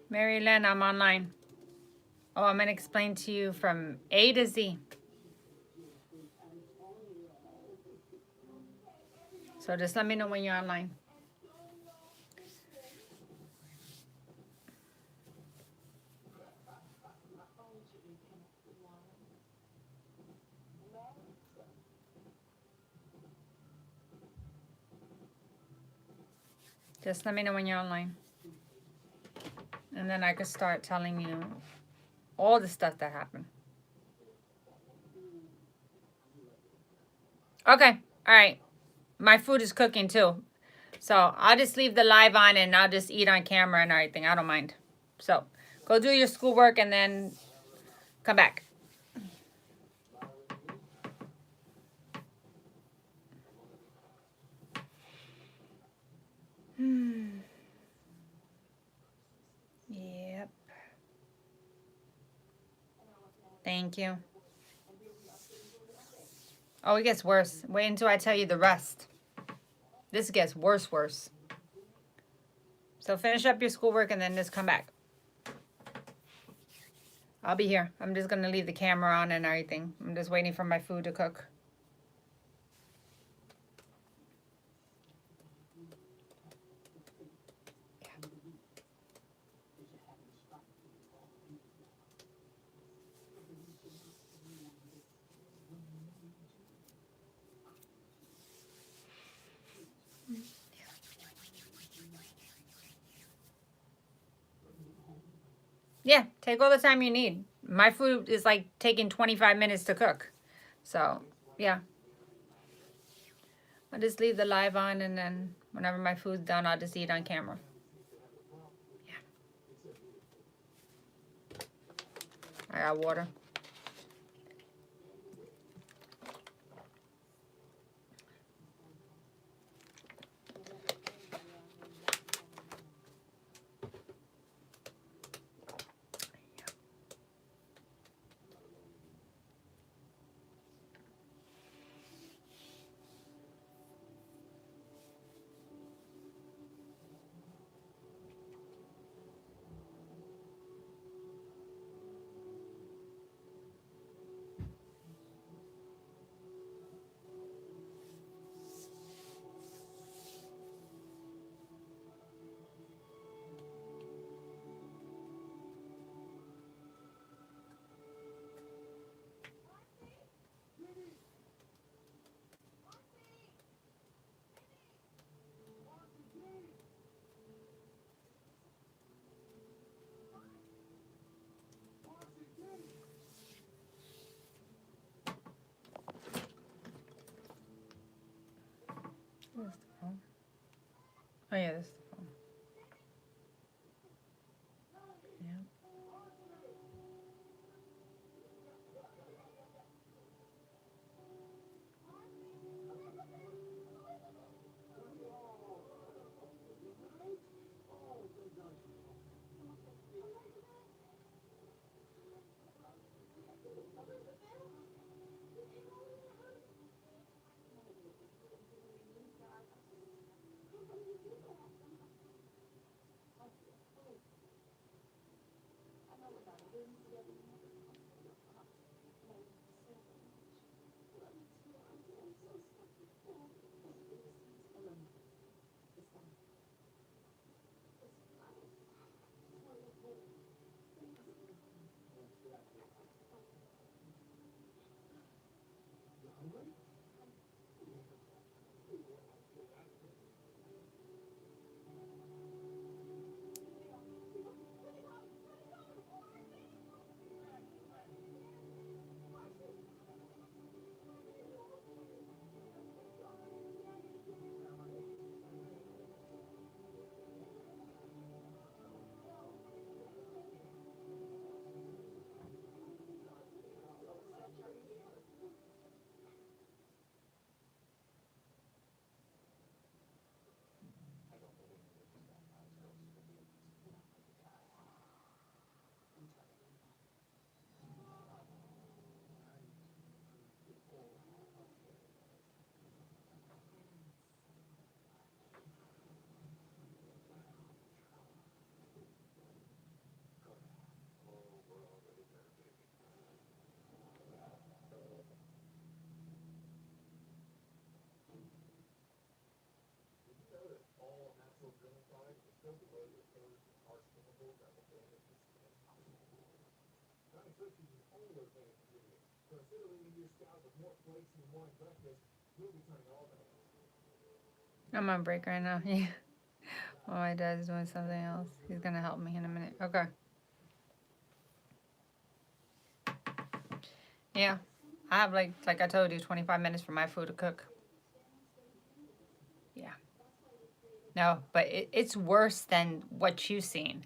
Mary Lynn, I'm online. Oh, I'm going to explain to you from A to Z. So just let me know when you're online. Just let me know when you're online. And then I could start telling you all the stuff that happened. Okay. All right. My food is cooking too. So I'll just leave the live on and I'll just eat on camera and everything. I don't mind. So go do your schoolwork and then come back. Yep. Thank you. Oh, it gets worse. Wait until I tell you the rest. This gets worse. So finish up your schoolwork and then just come back. I'll be here. I'm just going to leave the camera on and everything. I'm just waiting for my food to cook. Yeah, take all the time you need. My food is like taking 25 minutes to cook. So, yeah. I'll just leave the live on and then whenever my food's done, I'll just eat on camera. Yeah. I got water. Where's the phone? Oh, yeah, this is the phone. Yeah. I'm on break right now. Yeah. Oh, my dad's doing something else. He's gonna help me in a minute. Okay. Yeah. I have like I told you, 25 minutes for my food to cook. Yeah. No, but it's worse than what you've seen.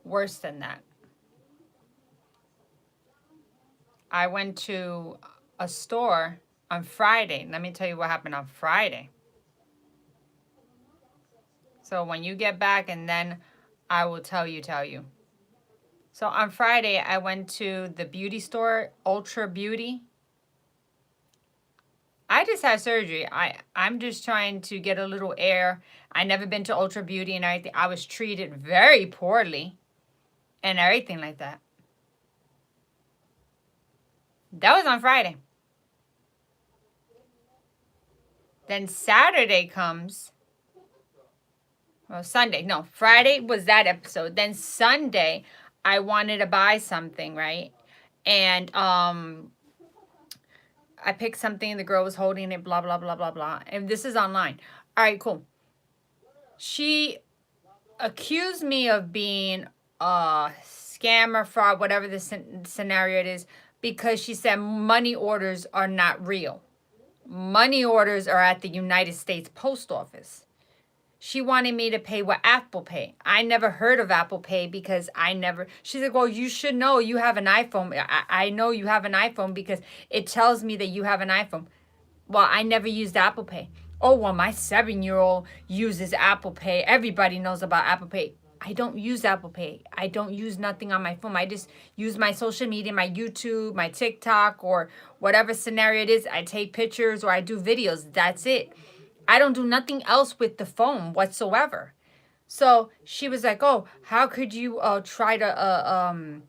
Worse than that. I went to a store on Friday. Let me tell you what happened on Friday. So when you get back, and then I will tell you. So on Friday, I went to the beauty store, Ultra Beauty. I just had surgery. I'm just trying to get a little air. I never been to Ultra Beauty and everything. I was treated very poorly and everything like that. That was on Friday. Then Saturday comes. Well, Sunday. No, Friday was that episode. Then Sunday, I wanted to buy something, right? And I picked something. The girl was holding it. Blah blah blah blah blah. And this is online. All right, cool. She accused me of being a scammer, fraud, whatever the scenario it is, because she said money orders are not real. Money orders are at the United States Post Office. She wanted me to pay with Apple Pay. I never heard of Apple Pay because she's like, well, you should know you have an iPhone. I know you have an iPhone because it tells me that you have an iPhone. Well, I never used Apple Pay. Oh, well, my 7-year-old uses Apple Pay. Everybody knows about Apple Pay. I don't use Apple Pay. I don't use nothing on my phone. I just use my social media, my YouTube, my TikTok, or whatever scenario it is. I take pictures or I do videos. That's it. I don't do nothing else with the phone whatsoever. So she was like, oh, how could you try to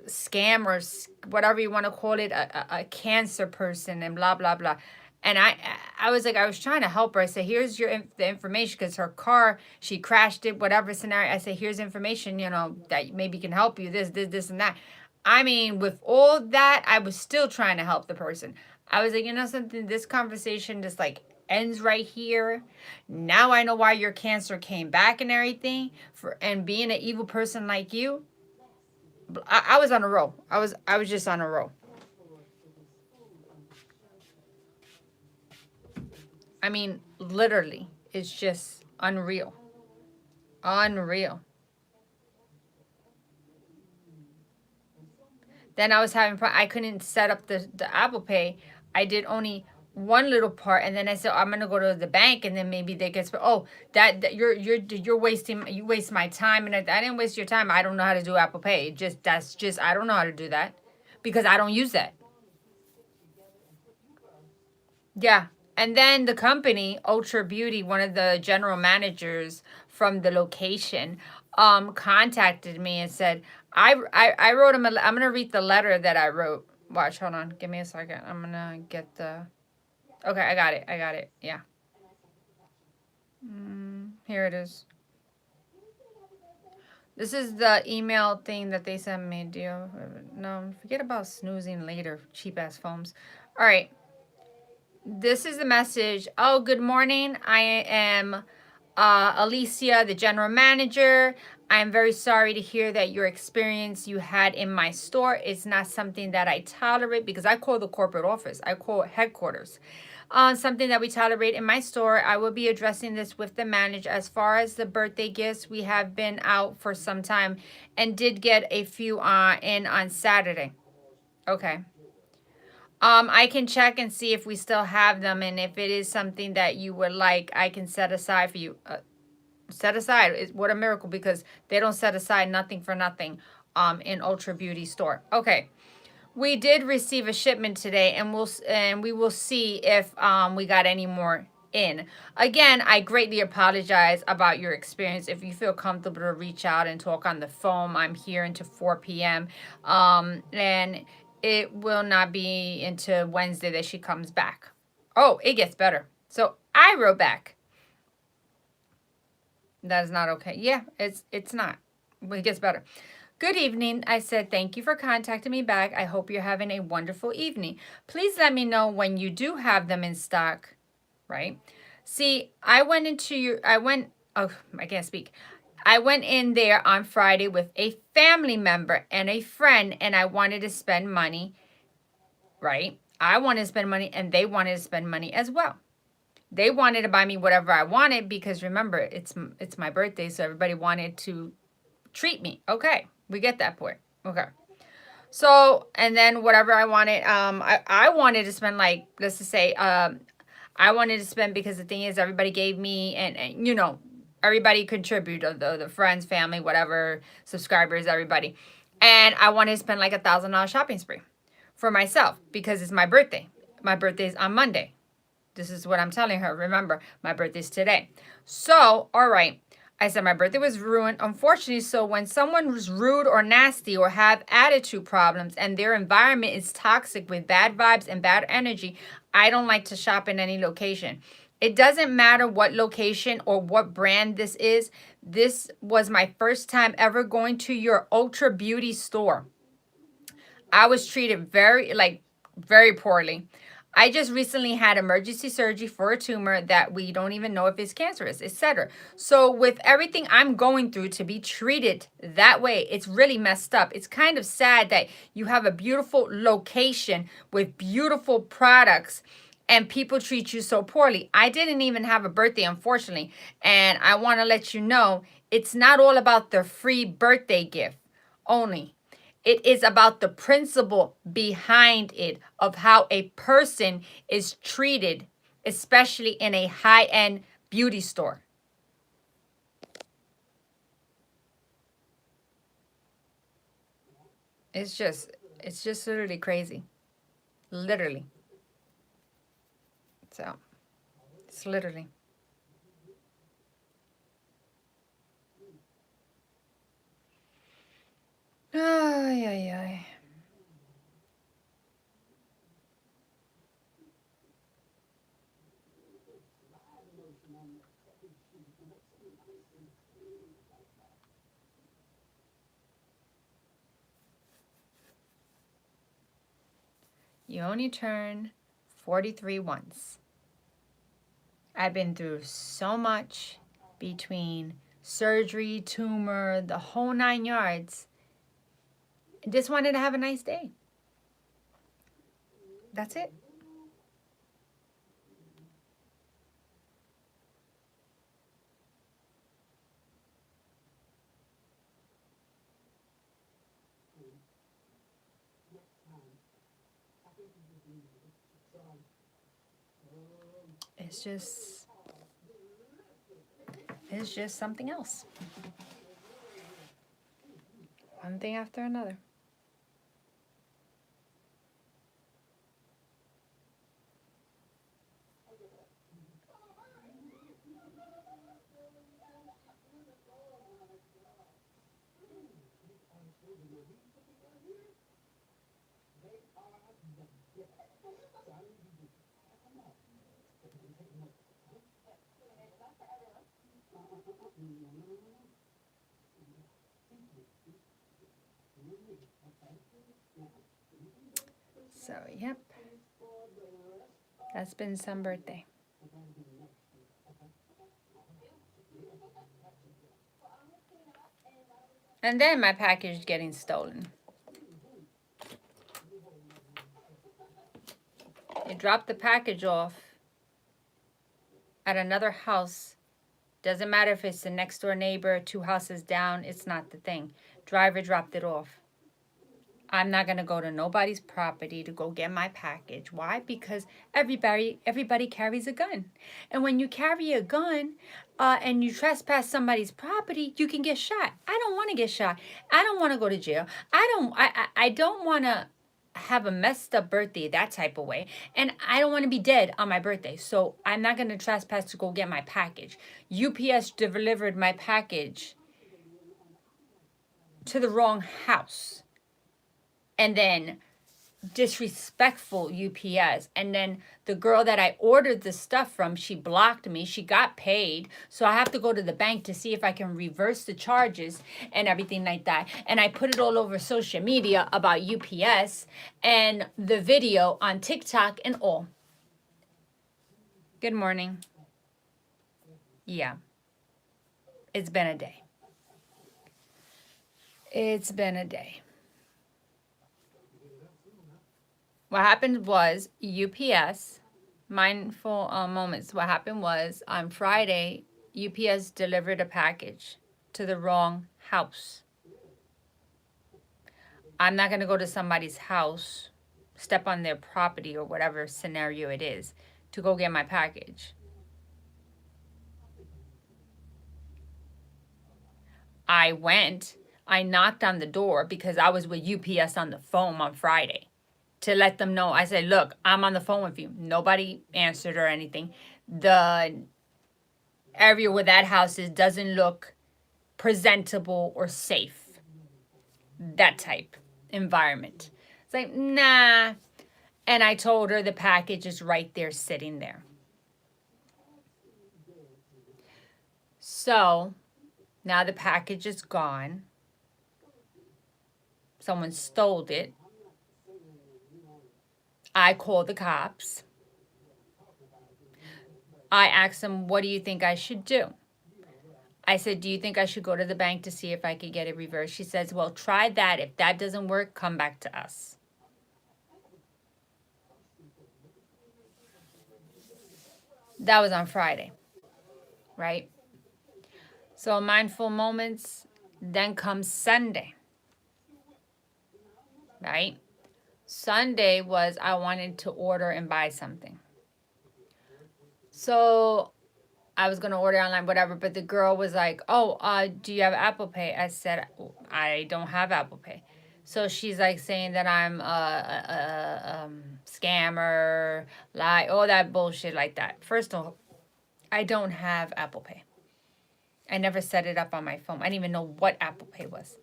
scam or whatever you want to call it, a cancer person and blah, blah, blah. And I was like, I was trying to help her. I said, here's the information because her car, she crashed it, whatever scenario. I said, here's information, that maybe can help you, this, and that. I mean, with all that, I was still trying to help the person. I was like, something, this conversation just like ends right here. Now I know why your cancer came back and everything. And being an evil person like you, I was on a roll. I was just on a roll. I mean, literally, it's just unreal. Unreal. Then I was I couldn't set up the Apple Pay. I did only one little part, and then I said, I'm gonna go to the bank, and then maybe they get, that you're wasting, you waste my time, and I didn't waste your time. I don't know how to do Apple Pay. I don't know how to do that because I don't use that. Yeah. And then the company, Ultra Beauty, one of the general managers from the location, contacted me and said, I wrote him I'm going to read the letter that I wrote. Watch, hold on. Give me a second. I'm going to get the... Okay, I got it. Yeah. Here it is. This is the email thing that they sent me. No, forget about snoozing later, cheap-ass phones. All right. This is the message. Oh, good morning. I am Alicia, the general manager. I am very sorry to hear that your experience you had in my store is not something that I tolerate because I call the corporate office. I call headquarters. Something that we tolerate in my store. I will be addressing this with the manager. As far as the birthday gifts, we have been out for some time and did get a few in on Saturday. Okay. I can check and see if we still have them, and if it is something that you would like, I can set aside for you. Set aside, what a miracle, because they don't set aside nothing for nothing in Ultra Beauty store. Okay. We did receive a shipment today, and we will see if we got any more in. Again, I greatly apologize about your experience. If you feel comfortable to reach out and talk on the phone, I'm here until 4 p.m. And it will not be until Wednesday that she comes back. Oh, it gets better. So I wrote back. That is not okay. Yeah, it's not. But it gets better. Good evening. I said, thank you for contacting me back. I hope you're having a wonderful evening. Please let me know when you do have them in stock, right? See, oh, I can't speak. I went in there on Friday with a family member and a friend, and I wanted to spend money, right? I wanted to spend money, and they wanted to spend money as well. They wanted to buy me whatever I wanted because remember, it's my birthday, so everybody wanted to treat me. Okay, we get that point. Okay. So, and then whatever I wanted, I wanted to spend, like, let's just say, I wanted to spend, because the thing is, everybody gave me, and you know, everybody contributed, the friends, family, whatever, subscribers, everybody. And I wanted to spend like $1,000 shopping spree for myself because it's my birthday. My birthday's on Monday. This is what I'm telling her. Remember, my birthday's today. So, all right. I said my birthday was ruined, unfortunately. So when someone was rude or nasty or have attitude problems and their environment is toxic with bad vibes and bad energy, I don't like to shop in any location. It doesn't matter what location or what brand this is. This was my first time ever going to your Ultra Beauty store. I was treated very poorly. I just recently had emergency surgery for a tumor that we don't even know if it's cancerous, etc. So with everything I'm going through, to be treated that way, it's really messed up. It's kind of sad that you have a beautiful location with beautiful products and people treat you so poorly. I didn't even have a birthday, unfortunately. And I want to let you know, it's not all about the free birthday gift only. It is about the principle behind it of how a person is treated, especially in a high-end beauty store. It's just literally crazy. Literally. So, it's literally. Ay, ay, ay. You only turn 43 once. I've been through so much between surgery, tumor, the whole 9 yards. Just wanted to have a nice day. That's it. It's just something else. One thing after another. So, yep. That's been some birthday. And then my package getting stolen. They dropped the package off at another house. Doesn't matter if it's the next door neighbor, 2 houses down, it's not the thing. Driver dropped it off. I'm not going to go to nobody's property to go get my package. Why? Because everybody carries a gun. And when you carry a gun and you trespass somebody's property, you can get shot. I don't want to get shot. I don't want to go to jail. I don't want to have a messed up birthday that type of way. And I don't want to be dead on my birthday. So I'm not going to trespass to go get my package. UPS delivered my package to the wrong house. And then disrespectful UPS. And then the girl that I ordered the stuff from, she blocked me. She got paid. So I have to go to the bank to see if I can reverse the charges and everything like that. And I put it all over social media about UPS and the video on TikTok and all. Good morning. Yeah. It's been a day. It's been a day. What happened was UPS, mindful moments. What happened was on Friday, UPS delivered a package to the wrong house. I'm not going to go to somebody's house, step on their property or whatever scenario it is to go get my package. I knocked on the door because I was with UPS on the phone on Friday to let them know. I said, look, I'm on the phone with you. Nobody answered or anything. The area where that house is doesn't look presentable or safe. That type environment. It's like, nah. And I told her the package is right there sitting there. So now the package is gone. Someone stole it. I called the cops. I asked them, what do you think I should do? I said, do you think I should go to the bank to see if I could get it reversed? She says, well, try that. If that doesn't work, come back to us. That was on Friday, right? So mindful moments, then comes Sunday, right? Sunday was I wanted to order and buy something. So I was going to order online, whatever, but the girl was like, oh, do you have Apple Pay? I said, I don't have Apple Pay. So she's like saying that I'm a scammer, lie, all that bullshit like that. First of all, I don't have Apple Pay. I never set it up on my phone. I didn't even know what Apple Pay was.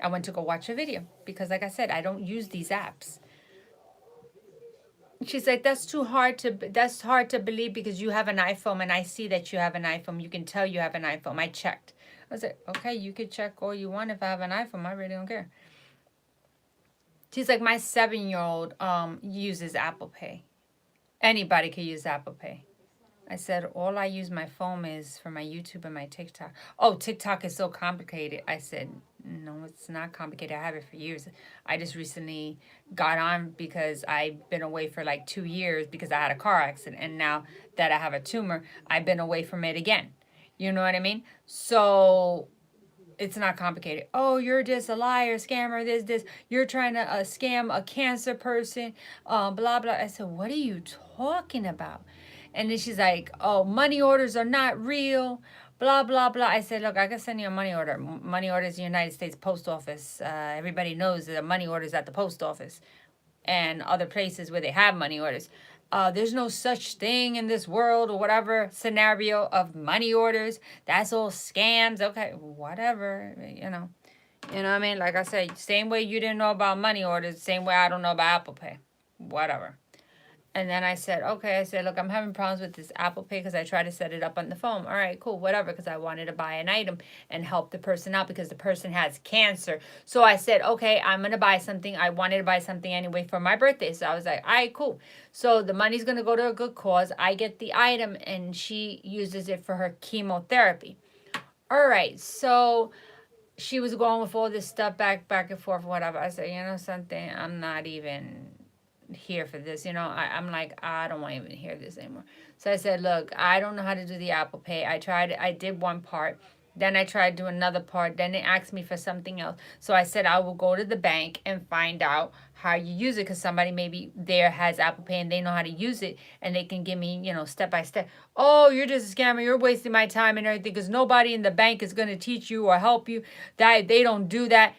I went to go watch a video because, like I said, I don't use these apps. She's like, that's hard to believe because you have an iPhone and I see that you have an iPhone. You can tell you have an iPhone. I checked. I was like, okay, you could check all you want if I have an iPhone. I really don't care. She's like, my 7-year-old uses Apple Pay. Anybody could use Apple Pay. I said, all I use my phone is for my YouTube and my TikTok. Oh, TikTok is so complicated. I said, no, it's not complicated. I have it for years. I just recently got on because I've been away for like 2 years because I had a car accident. And now that I have a tumor, I've been away from it again. You know what I mean? So it's not complicated. Oh, you're just a liar, scammer, this. You're trying to scam a cancer person, blah, blah. I said, what are you talking about? And then she's like, oh, money orders are not real, blah, blah, blah. I said, look, I can send you a money order. Money order is the United States Post Office. Everybody knows that a money order is at the post office and other places where they have money orders. There's no such thing in this world or whatever scenario of money orders. That's all scams. Okay, whatever, you know. You know what I mean? Like I said, same way you didn't know about money orders, same way I don't know about Apple Pay. Whatever. And then I said, okay, I said, look, I'm having problems with this Apple Pay because I tried to set it up on the phone. All right, cool, whatever, because I wanted to buy an item and help the person out because the person has cancer. So I said, okay, I'm going to buy something. I wanted to buy something anyway for my birthday. So I was like, all right, cool. So the money's going to go to a good cause. I get the item and she uses it for her chemotherapy. All right, so she was going with all this stuff back and forth, whatever. I said, you know something, I'm not even here for this, you know. I'm like, I don't want to even hear this anymore. So I said, look, I don't know how to do the Apple Pay. I did one part, then I tried to do another part, then they asked me for something else. So I said I will go to the bank and find out how you use it because somebody maybe there has Apple Pay and they know how to use it and they can give me, you know, step by step. Oh, you're just a scammer, you're wasting my time and everything because nobody in the bank is going to teach you or help you. That they don't do that.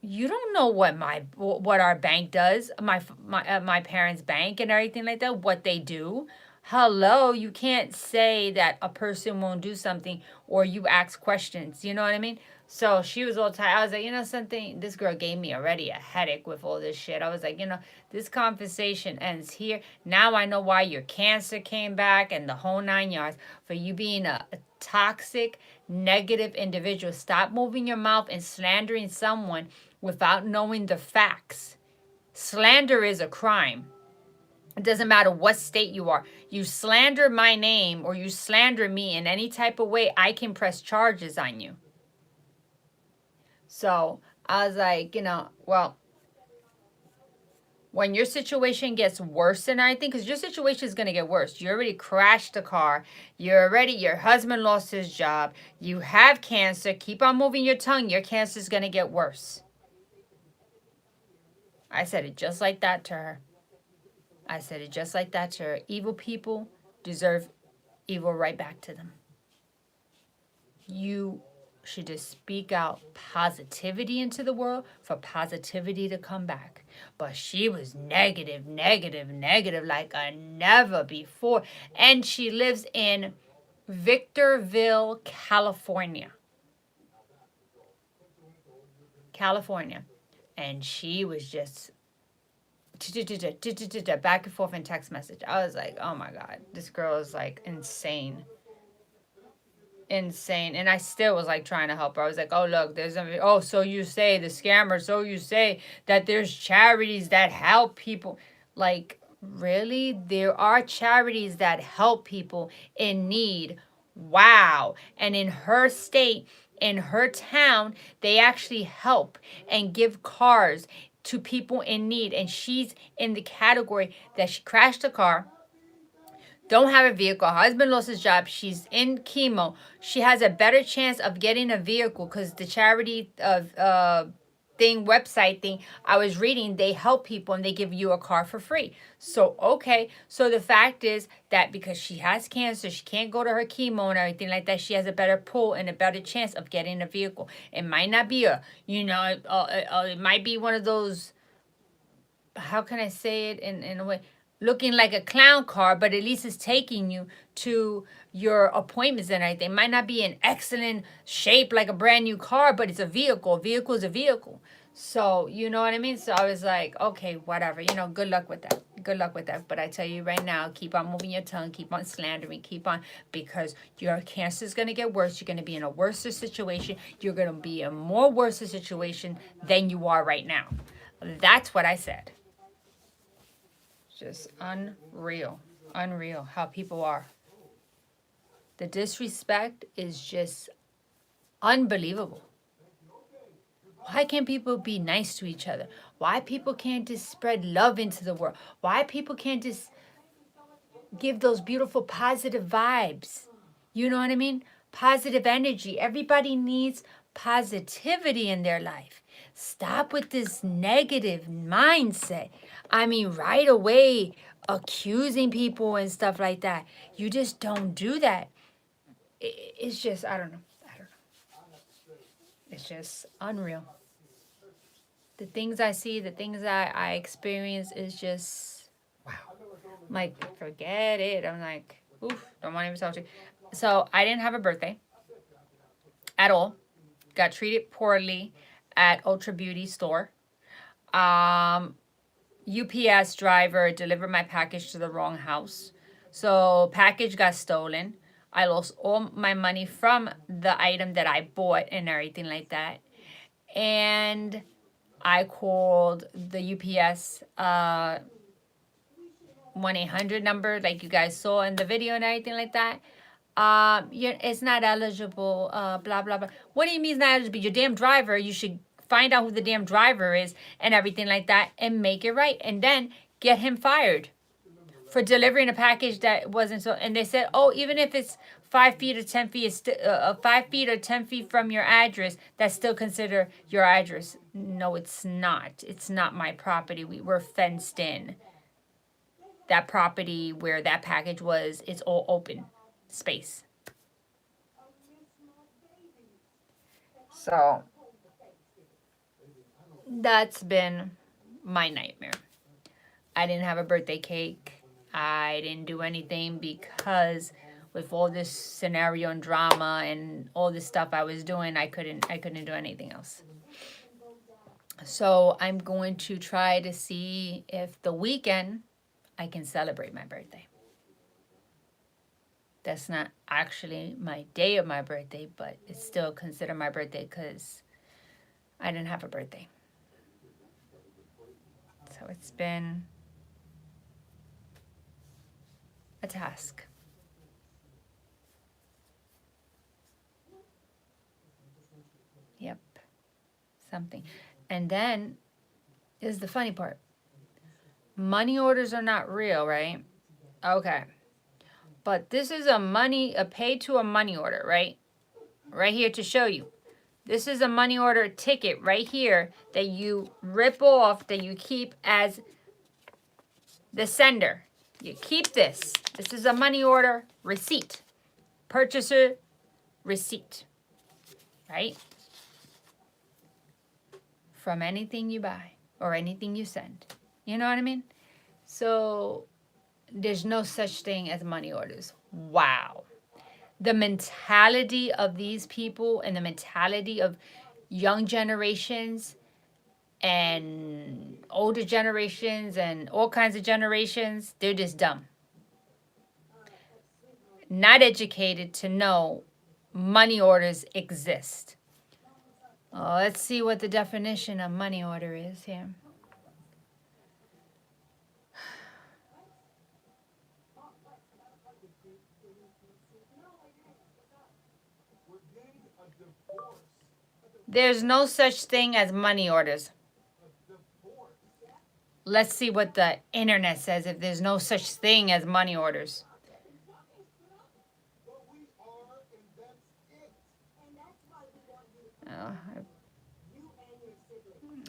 You don't know what our bank does, my parents' bank and everything like that, what they do, Hello, you can't say that a person won't do something or you ask questions. You know what I mean? So she was all tired. I was like, you know something? This girl gave me already a headache with all this shit. I was like, this conversation ends here. Now I know why your cancer came back and the whole 9 yards for you being a toxic, negative individual. Stop moving your mouth and slandering someone without knowing the facts. Slander is a crime. It doesn't matter what state you are. You slander my name or you slander me in any type of way, I can press charges on you. So I was like, well, when your situation gets worse than anything, because your situation is going to get worse. You already crashed the car. Your husband lost his job. You have cancer. Keep on moving your tongue. Your cancer is going to get worse. I said it just like that to her. Evil people deserve evil right back to them. You should just speak out positivity into the world for positivity to come back. But she was negative like a never before. And she lives in Victorville, California. And she was just back and forth in text message. I was like, oh my God, this girl is like insane. And I still was like trying to help her. I was like, oh look, so you say the scammer, so you say that there's charities that help people. Like, really? There are charities that help people in need. Wow. And in her state, in her town, they actually help and give cars to people in need. And she's in the category that she crashed a car, don't have a vehicle. Her husband lost his job. She's in chemo. She has a better chance of getting a vehicle because the charity website thing I was reading, they help people and they give you a car for free. So, okay. So the fact is that because she has cancer, she can't go to her chemo and everything like that, she has a better pull and a better chance of getting a vehicle. It might not be it might be one of those, how can I say it in a way? Looking like a clown car, but at least it's taking you to your appointments and everything. It might not be in excellent shape like a brand new car, but it's a vehicle. A vehicle is a vehicle. So, you know what I mean? So I was like, okay, whatever. Good luck with that. Good luck with that. But I tell you right now, keep on moving your tongue. Keep on slandering. Keep on, because your cancer is going to get worse. You're going to be in a worse situation. You're going to be in a more worse situation than you are right now. That's what I said. Just unreal how people are. The disrespect is just unbelievable. Why can't people be nice to each other? Why people can't just spread love into the world? Why people can't just give those beautiful positive vibes? You know what I mean? Positive energy. Everybody needs positivity in their life. Stop with this negative mindset. I mean, right away, accusing people and stuff like that. You just don't do that. It's just, I don't know. It's just unreal. The things I see, the things I experience is just, wow. I'm like, forget it. I'm like, oof, don't want to even talk to you. So I didn't have a birthday at all. Got treated poorly at Ultra Beauty store. UPS driver delivered my package to the wrong house. So package got stolen. I lost all my money from the item that I bought and everything like that. And I called the UPS 1-800 number like you guys saw in the video and everything like that. It's not eligible, blah, blah, blah. What do you mean it's not eligible? Your damn driver, you should find out who the damn driver is and everything like that and make it right. And then get him fired for delivering a package that wasn't so. And they said, oh, even if it's 5 feet or 10 feet, it's 5 feet or 10 feet from your address, that's still considered your address. No, it's not. It's not my property. We're fenced in. That property where that package was, it's all open space. So that's been my nightmare. I didn't have a birthday cake. I didn't do anything because with all this scenario and drama and all this stuff I was doing, I couldn't do anything else. So I'm going to try to see if the weekend I can celebrate my birthday. That's not actually my day of my birthday, but it's still considered my birthday because I didn't have a birthday. So it's been a task. Yep. Something. And then is the funny part. Money orders are not real, right? Okay. But this is a pay to a money order, right? Right here to show you. This is a money order ticket right here that you rip off, that you keep as the sender. You keep this. This is a money order receipt. Purchaser receipt. Right? From anything you buy or anything you send. You know what I mean? So there's no such thing as money orders. Wow. The mentality of these people and the mentality of young generations and older generations and all kinds of generations, they're just dumb. Not educated to know money orders exist. Oh, let's see what the definition of money order is here. There's no such thing as money orders. Let's see what the internet says if there's no such thing as money orders.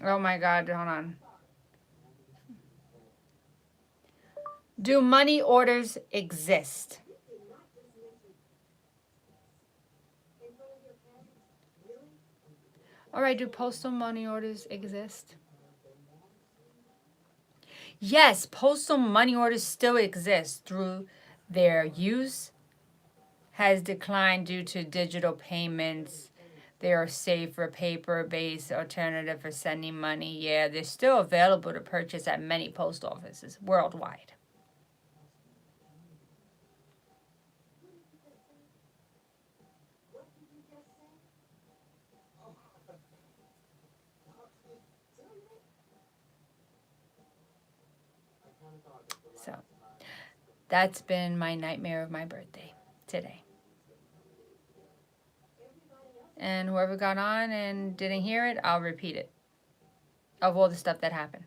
Oh my God, hold on. Do money orders exist? All right, do postal money orders exist? Yes, postal money orders still exist through their use has declined due to digital payments. They are safer, paper-based alternative for sending money. Yeah, they're still available to purchase at many post offices worldwide. So that's been my nightmare of my birthday today. And whoever got on and didn't hear it, I'll repeat it. Of all the stuff that happened.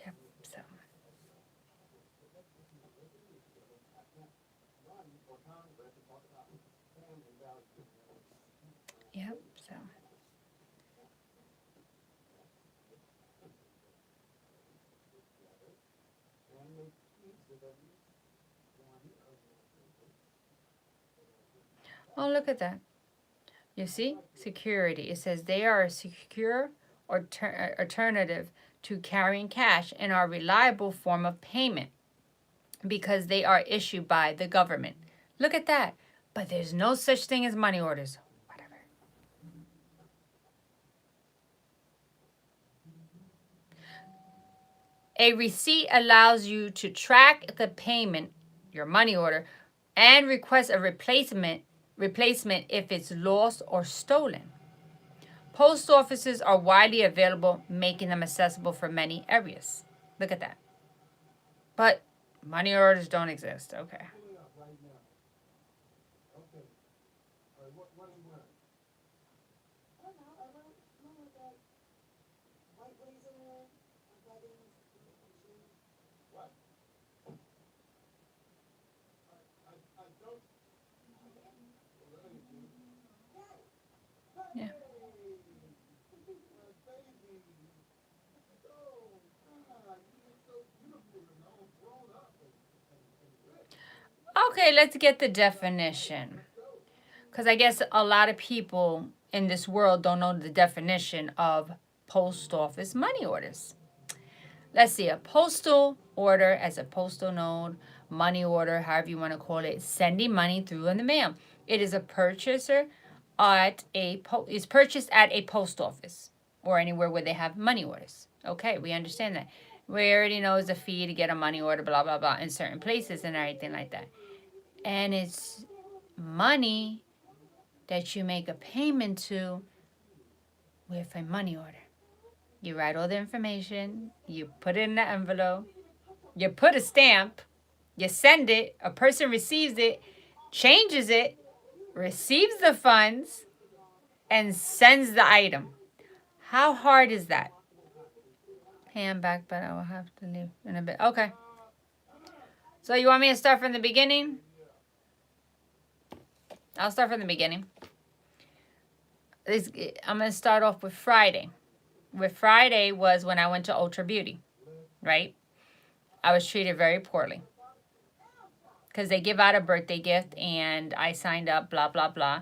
Yep, so. Yep, so. Oh, look at that. You see? Security. It says they are a secure alternative to carrying cash and are a reliable form of payment because they are issued by the government. Look at that. But there's no such thing as money orders. Whatever. A receipt allows you to track the payment, your money order, and request a replacement if it's lost or stolen. Post offices are widely available, making them accessible for many areas. Look at that. But money orders don't exist. Okay. Yeah. Okay, let's get the definition. Because I guess a lot of people in this world don't know the definition of post office money orders. Let's see, a postal order as a postal note, money order, however you want to call it, sending money through in the mail. It is a purchaser is purchased at a post office or anywhere where they have money orders. Okay, we understand that. We already know it's a fee to get a money order, blah, blah, blah, in certain places and everything like that. And it's money that you make a payment to with a money order. You write all the information, you put it in the envelope, you put a stamp, you send it, a person receives it, changes it, receives the funds, and sends the item. How hard is that? Hey, I'm back, but I will have to leave in a bit. Okay. So you want me to start from the beginning? I'll start from the beginning. I'm going to start off with Friday. With Friday was when I went to Ultra Beauty, right? I was treated very poorly because they give out a birthday gift and I signed up, blah, blah, blah.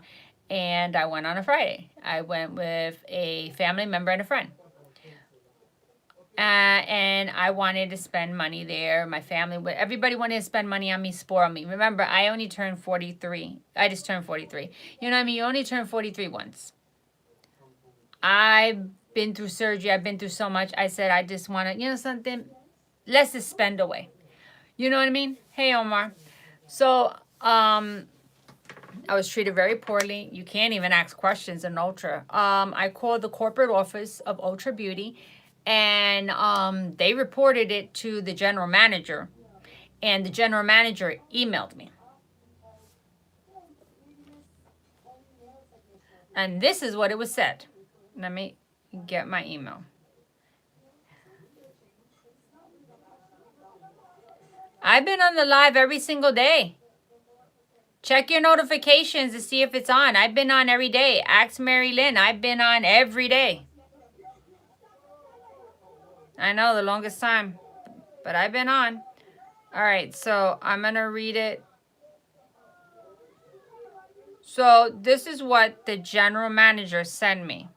And I went on a Friday. I went with a family member and a friend. And I wanted to spend money there. My family, everybody wanted to spend money on me, spoil me. Remember, I only turned 43. I just turned 43. You know what I mean? You only turn 43 once. I've been through surgery. I've been through so much. I said, I just want to, you know something? Let's just spend away. You know what I mean? Hey, Omar. So, I was treated very poorly. You can't even ask questions in Ultra. I called the corporate office of Ultra Beauty, and they reported it to the general manager, and the general manager emailed me. And this is what it was said. Let me get my email. I've been on the live every single day. Check your notifications to see if it's on. I've been on every day. Ask Mary Lynn. I've been on every day. I know, the longest time. But I've been on. All right, so I'm going to read it. So this is what the general manager sent me.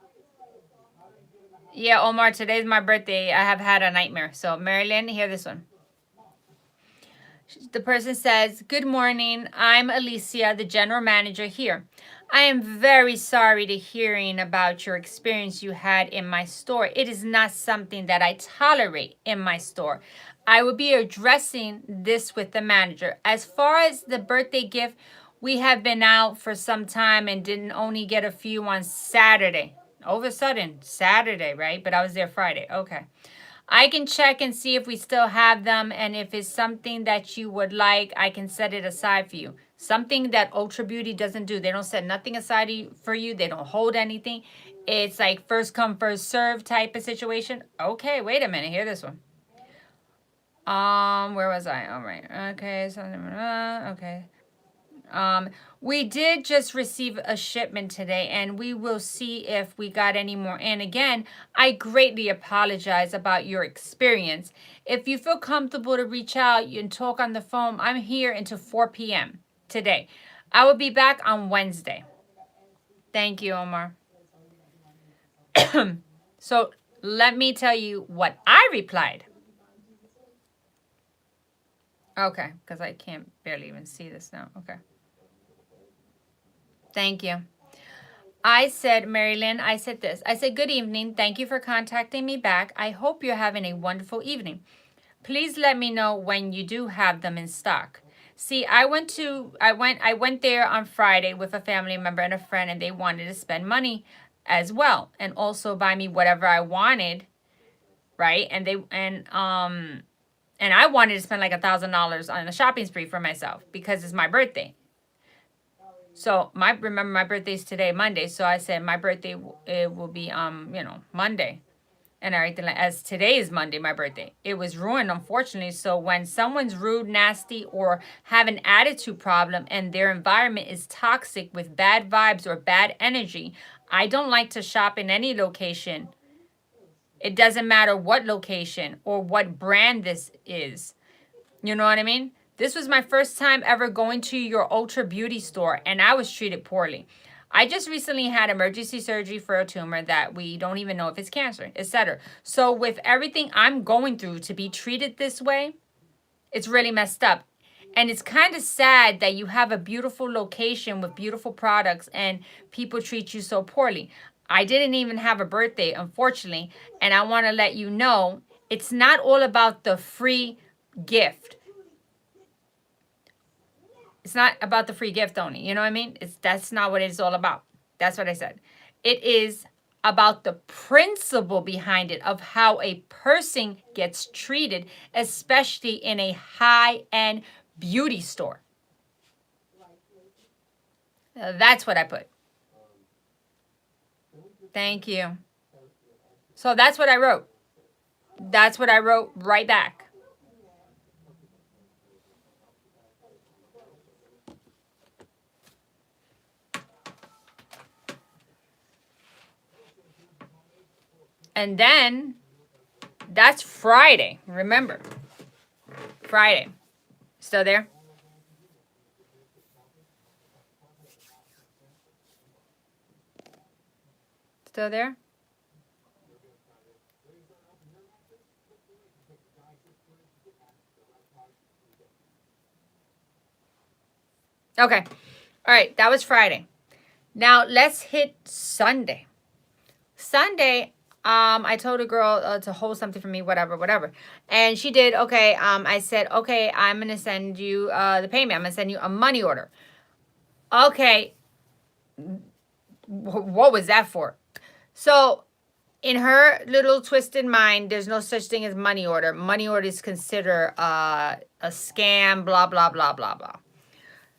Yeah, Omar, today's my birthday. I have had a nightmare. So Mary Lynn, hear this one. The person says, "Good morning. I'm Alicia, the general manager here. I am very sorry to hearing about your experience you had in my store. It is not something that I tolerate in my store. I will be addressing this with the manager. As far as the birthday gift, we have been out for some time and didn't only get a few on Saturday. All of a sudden, Saturday, right? But I was there Friday. Okay. I can check and see if we still have them, and if it's something that you would like, I can set it aside for you." Something that Ultra Beauty doesn't do. They don't set nothing aside for you. They don't hold anything. It's like first come, first serve type of situation. Okay, wait a minute. Hear this one. Where was I? All right. Okay, okay. We did just receive a shipment today, and we will see if we got any more. And again, I greatly apologize about your experience. If you feel comfortable to reach out and talk on the phone, I'm here until 4 p.m. today. I will be back on Wednesday. Thank you, Omar. So let me tell you what I replied. Okay, because I can't barely even see this now. Okay. Thank you. I said, Mary Lynn, I said this. I said, "Good evening. Thank you for contacting me back. I hope you're having a wonderful evening. Please let me know when you do have them in stock." See, I went there on Friday with a family member and a friend, and they wanted to spend money as well and also buy me whatever I wanted, right? And I wanted to spend like $1,000 on a shopping spree for myself because it's my birthday. So remember my birthday's today, Monday. So I said my birthday it will be Monday, and everything. As today is Monday, my birthday. It was ruined, unfortunately. So when someone's rude, nasty, or have an attitude problem, and their environment is toxic with bad vibes or bad energy, I don't like to shop in any location. It doesn't matter what location or what brand this is. You know what I mean? This was my first time ever going to your Ultra Beauty store, and I was treated poorly. I just recently had emergency surgery for a tumor that we don't even know if it's cancer, etc. So with everything I'm going through, to be treated this way, it's really messed up. And it's kind of sad that you have a beautiful location with beautiful products and people treat you so poorly. I didn't even have a birthday, unfortunately. And I want to let you know, it's not all about the free gift. It's not about the free gift only. You know what I mean? That's not what it's all about. That's what I said. It is about the principle behind it of how a person gets treated, especially in a high-end beauty store. That's what I put. Thank you. So that's what I wrote. That's what I wrote right back. And then that's Friday. Remember, Friday. Still there? Still there? Okay. All right. That was Friday. Now let's hit Sunday. Sunday, I told a girl to hold something for me, whatever. And she did. Okay. I said, okay, I'm going to send you the payment. I'm going to send you a money order. Okay. What was that for? So in her little twisted mind, there's no such thing as money order. Money order is considered a scam, blah, blah, blah, blah, blah.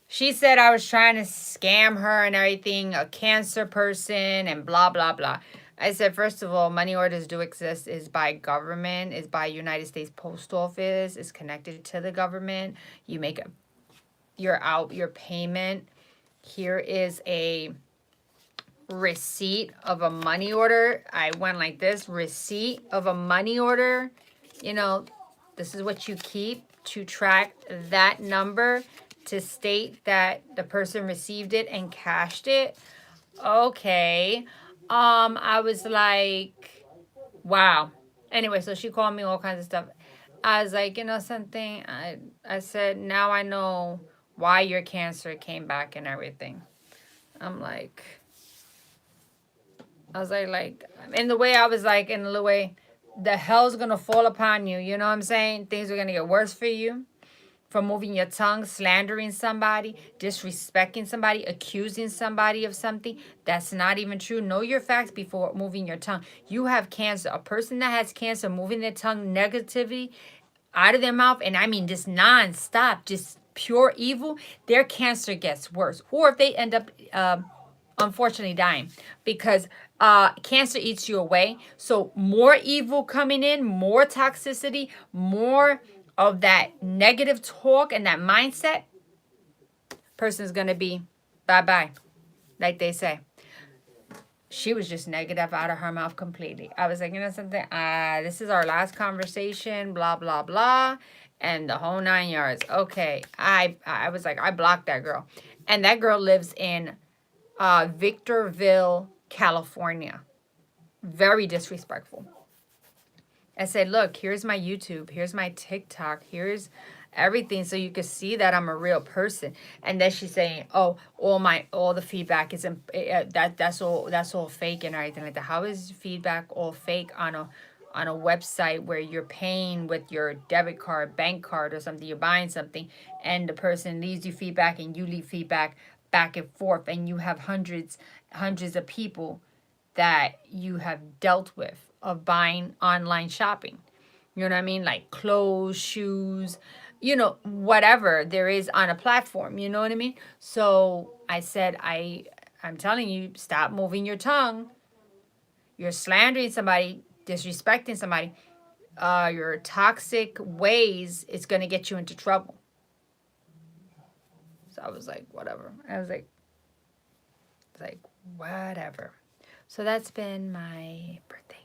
She said I was trying to scam her and everything, a cancer person and blah, blah, blah. I said, first of all, money orders do exist. Is by government, is by United States Post Office, is connected to the government. You make your payment. Here is a receipt of a money order. I went like this, receipt of a money order. You know, this is what you keep to track that number, to state that the person received it and cashed it. Okay. I was like, wow. Anyway, so she called me all kinds of stuff. I was like, you know something? I said, now I know why your cancer came back and everything. I'm like, I was like, in the way I was like, in the way, the hell's gonna fall upon you. You know what I'm saying? Things are gonna get worse for you. From moving your tongue, slandering somebody, disrespecting somebody, accusing somebody of something that's not even true. Know your facts before moving your tongue. You have cancer. A person that has cancer moving their tongue negatively out of their mouth, and I mean just non-stop, just pure evil, their cancer gets worse. Or if they end up unfortunately dying, because cancer eats you away. So more evil coming in, more toxicity, more of that negative talk and that mindset, person's going to be bye-bye, like they say. She was just negative out of her mouth completely. I was like, you know something? This is our last conversation, blah, blah, blah, and the whole 9 yards. Okay, I was like, I blocked that girl. And that girl lives in Victorville, California. Very disrespectful. I said, look, here's my YouTube, here's my TikTok, here's everything, so you can see that I'm a real person. And then she's saying, oh, all the feedback is that's all fake and everything like that. How is feedback all fake on a website where you're paying with your debit card, bank card, or something? You're buying something, and the person leaves you feedback, and you leave feedback back and forth, and you have hundreds of people that you have dealt with of buying online shopping. You know what I mean? Like clothes, shoes, you know, whatever there is on a platform. You know what I mean? So I said, I'm telling you, stop moving your tongue. You're slandering somebody, disrespecting somebody. Your toxic ways, it's going to get you into trouble. So I was like, whatever. I was like, whatever. So that's been my birthday.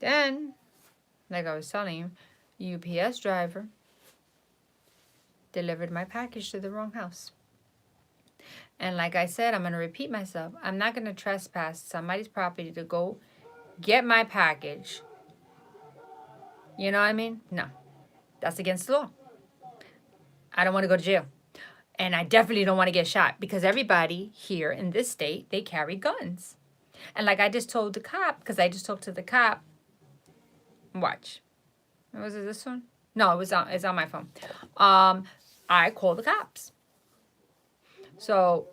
Then, like I was telling you, UPS driver delivered my package to the wrong house. And like I said, I'm going to repeat myself. I'm not going to trespass somebody's property to go get my package. You know what I mean? No. That's against the law. I don't want to go to jail. And I definitely don't want to get shot because everybody here in this state, they carry guns. And like I just told the cop, because I just talked to the cop. Watch. Was it this one? No, it's on my phone. I called the cops. So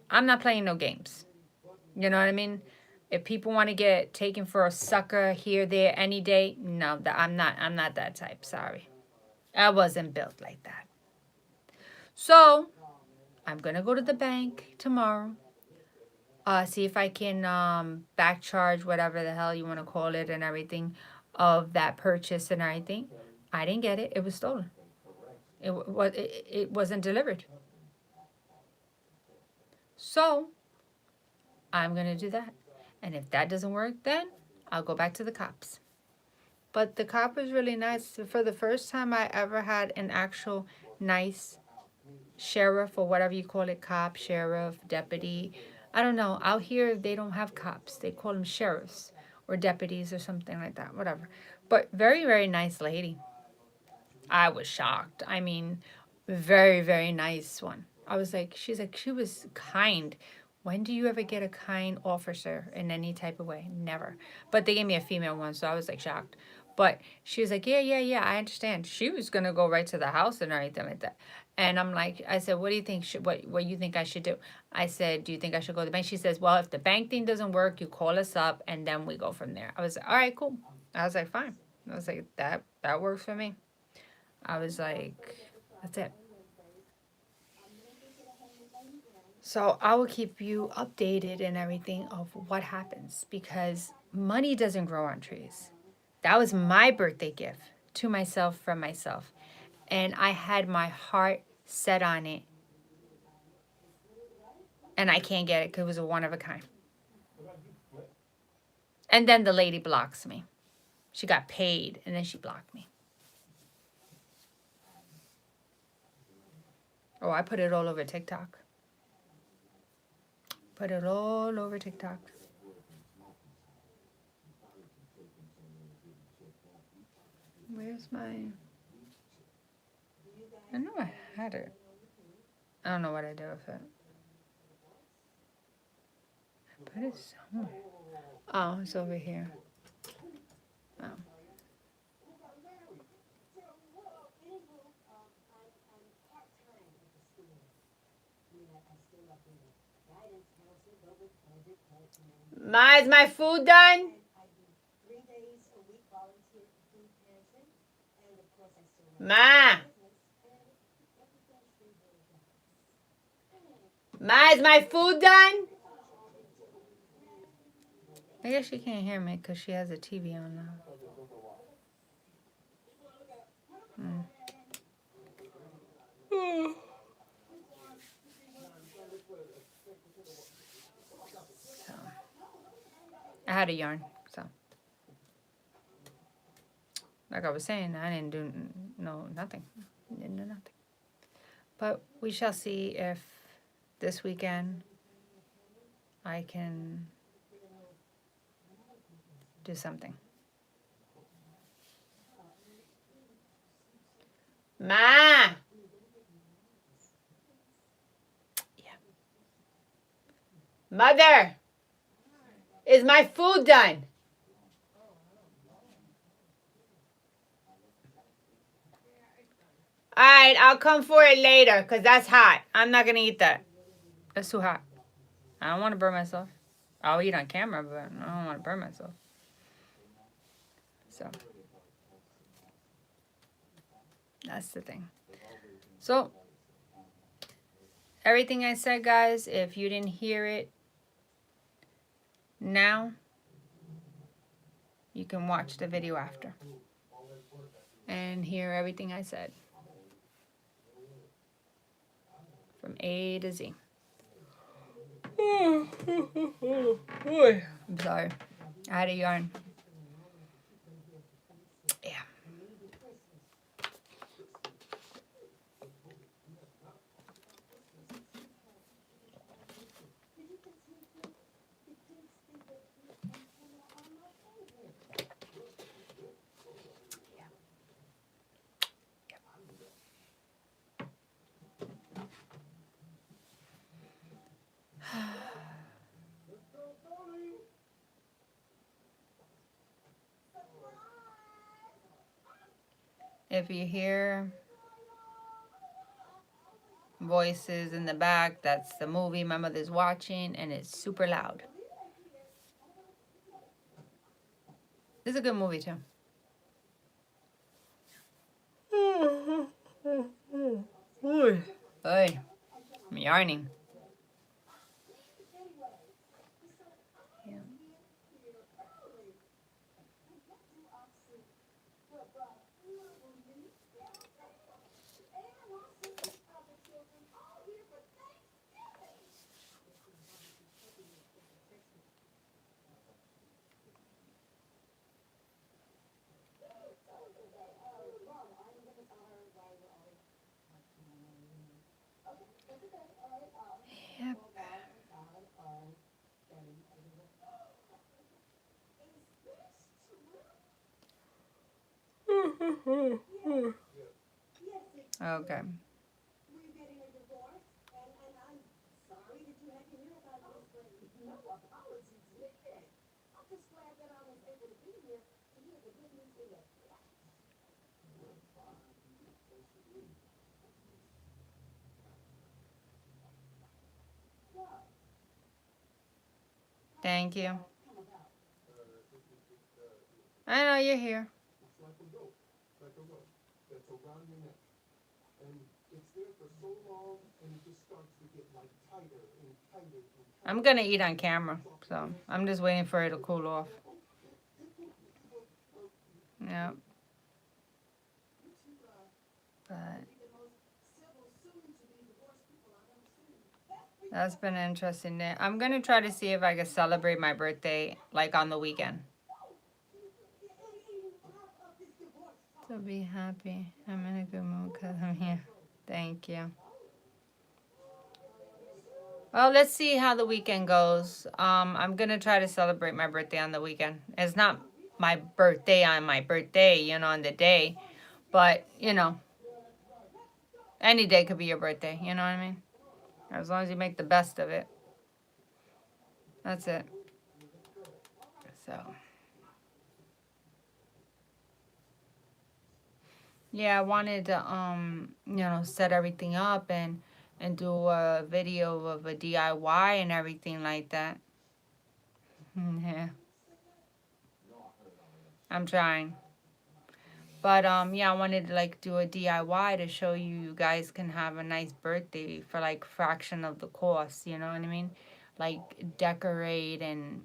I'm not playing no games. You know what I mean? If people want to get taken for a sucker here, there, any day, no, I'm not that type. Sorry. I wasn't built like that. So I'm gonna go to the bank tomorrow. See if I can back charge whatever the hell you want to call it and everything of that purchase and everything. I didn't get it. It was stolen. It wasn't delivered. So I'm gonna do that. And if that doesn't work, then I'll go back to the cops. But the cop was really nice. For the first time I ever had an actual nice sheriff or whatever you call it, cop, sheriff, deputy. I don't know. Out here, they don't have cops. They call them sheriffs or deputies or something like that, whatever. But very, very nice lady. I was shocked. I mean, very, very nice one. I was like, she was kind. When do you ever get a kind officer in any type of way? Never. But they gave me a female one, so I was like shocked. But she was like, yeah, I understand. She was going to go right to the house and everything like that. And I'm like, I said, what do you think, what you think I should do? I said, do you think I should go to the bank? She says, well, if the bank thing doesn't work, you call us up and then we go from there. I was like, all right, cool. I was like, fine. I was like, that works for me. I was like, that's it. So I will keep you updated and everything of what happens because money doesn't grow on trees. That was my birthday gift to myself from myself. And I had my heart set on it. And I can't get it because it was a one of a kind. And then the lady blocks me. She got paid and then she blocked me. Oh, I put it all over TikTok. Put it all over TikTok. Where's my... I know I had it. I don't know what I did with it. I put it somewhere. Oh, it's over here. Oh. Ma, is my food done? Ma! Ma, is my food done? I guess she can't hear me because she has a TV on now. So, I had a yarn, so. Like I was saying, I didn't do nothing. Didn't do nothing. But we shall see if this weekend I can do something. Ma! Yeah. Mother! Is my food done? Alright, I'll come for it later because that's hot. I'm not going to eat that. That's too hot. I don't want to burn myself. I'll eat on camera, but I don't want to burn myself. So, that's the thing. So, everything I said, guys, if you didn't hear it now, you can watch the video after and hear everything I said from A to Z. I'm sorry. I had a yarn. If you hear voices in the back, that's the movie my mother's watching, and it's super loud. It's a good movie too. Hey, I'm yarning. Yeah. Yep. Okay. Thank you. I know you're here. I'm gonna eat on camera, so I'm just waiting for it to cool off. Yeah. But that's been an interesting day. I'm gonna try to see if I can celebrate my birthday like on the weekend. So be happy. I'm in a good mood because I'm here. Thank you. Well, let's see how the weekend goes. I'm gonna try to celebrate my birthday on the weekend. It's not my birthday on my birthday, you know, on the day, but you know, any day could be your birthday. You know what I mean? As long as you make the best of it. That's it. So. Yeah, I wanted to you know, set everything up and do a video of a DIY and everything like that. Yeah. I'm trying. But yeah, I wanted to like do a DIY to show you guys can have a nice birthday for like fraction of the cost, you know what I mean? Like decorate and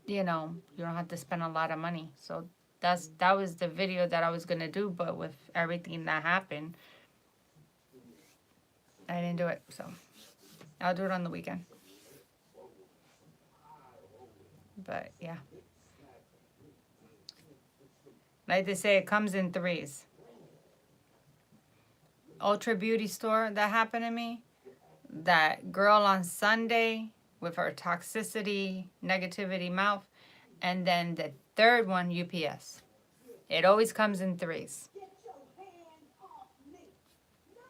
you know, you don't have to spend a lot of money. So that was the video that I was gonna do, but with everything that happened, I didn't do it. So I'll do it on the weekend. But yeah. Like they say, it comes in threes. Ultra Beauty store that happened to me. That girl on Sunday with her toxicity, negativity mouth. And then the third one, UPS. It always comes in threes.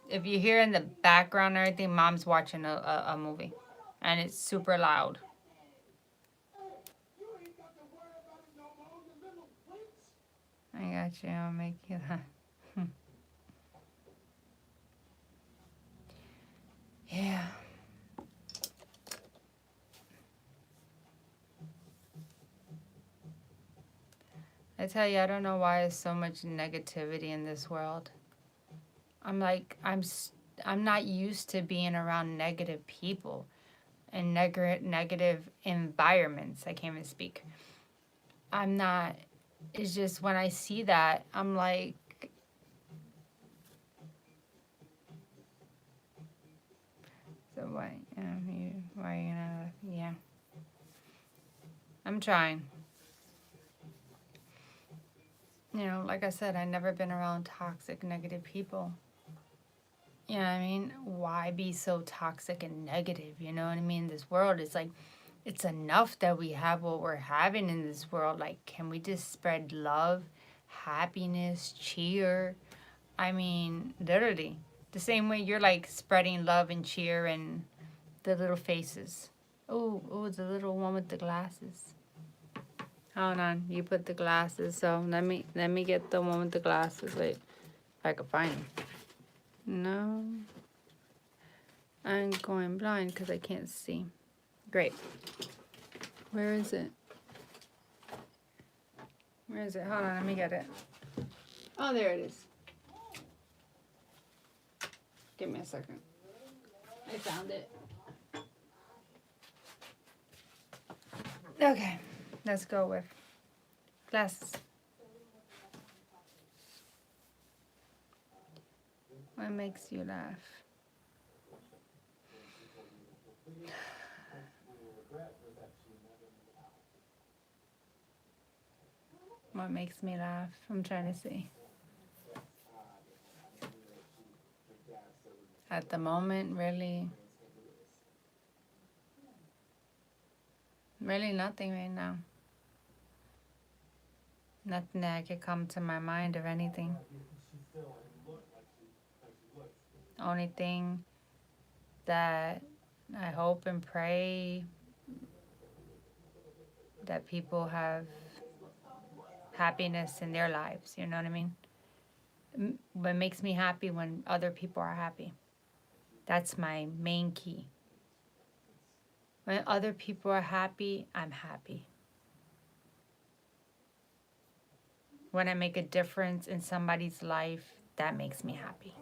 If you hear in the background or anything, mom's watching a movie. And it's super loud. I got you. I'll make you that. Yeah. I tell you, I don't know why there's so much negativity in this world. I'm like, I'm not used to being around negative people and negative environments. I can't even speak. I'm not. It's just when I see that, I'm like, so why? Why are you gonna? Yeah. I'm trying. You know, like I said, I've never been around toxic, negative people. You know what I mean? Why be so toxic and negative? You know what I mean? This world is like, it's enough that we have what we're having in this world. Like, can we just spread love, happiness, cheer? I mean, literally. The same way you're like spreading love and cheer and the little faces. Oh, the little one with the glasses. Hold on, you put the glasses. So let me get the one with the glasses. Wait, I could find him. No. I'm going blind because I can't see. Great. Where is it? Where is it? Hold on, let me get it. Oh, there it is. Give me a second. I found it. Okay, let's go with glasses. What makes you laugh? What makes me laugh? I'm trying to see. At the moment, really nothing right now. Nothing that could come to my mind of anything. Only thing that I hope and pray that people have happiness in their lives, you know what I mean? What makes me happy when other people are happy. That's my main key. When other people are happy, I'm happy. When I make a difference in somebody's life, that makes me happy.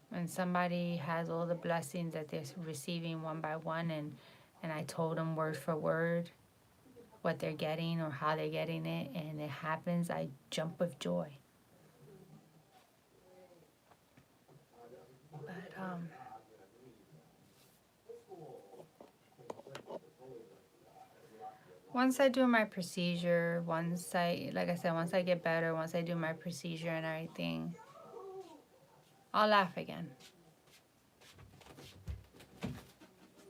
When somebody has all the blessings that they're receiving one by one, and I told them word for word what they're getting or how they're getting it, and it happens, I jump with joy. But once I do my procedure, once I get better, once I do my procedure and everything, I'll laugh again.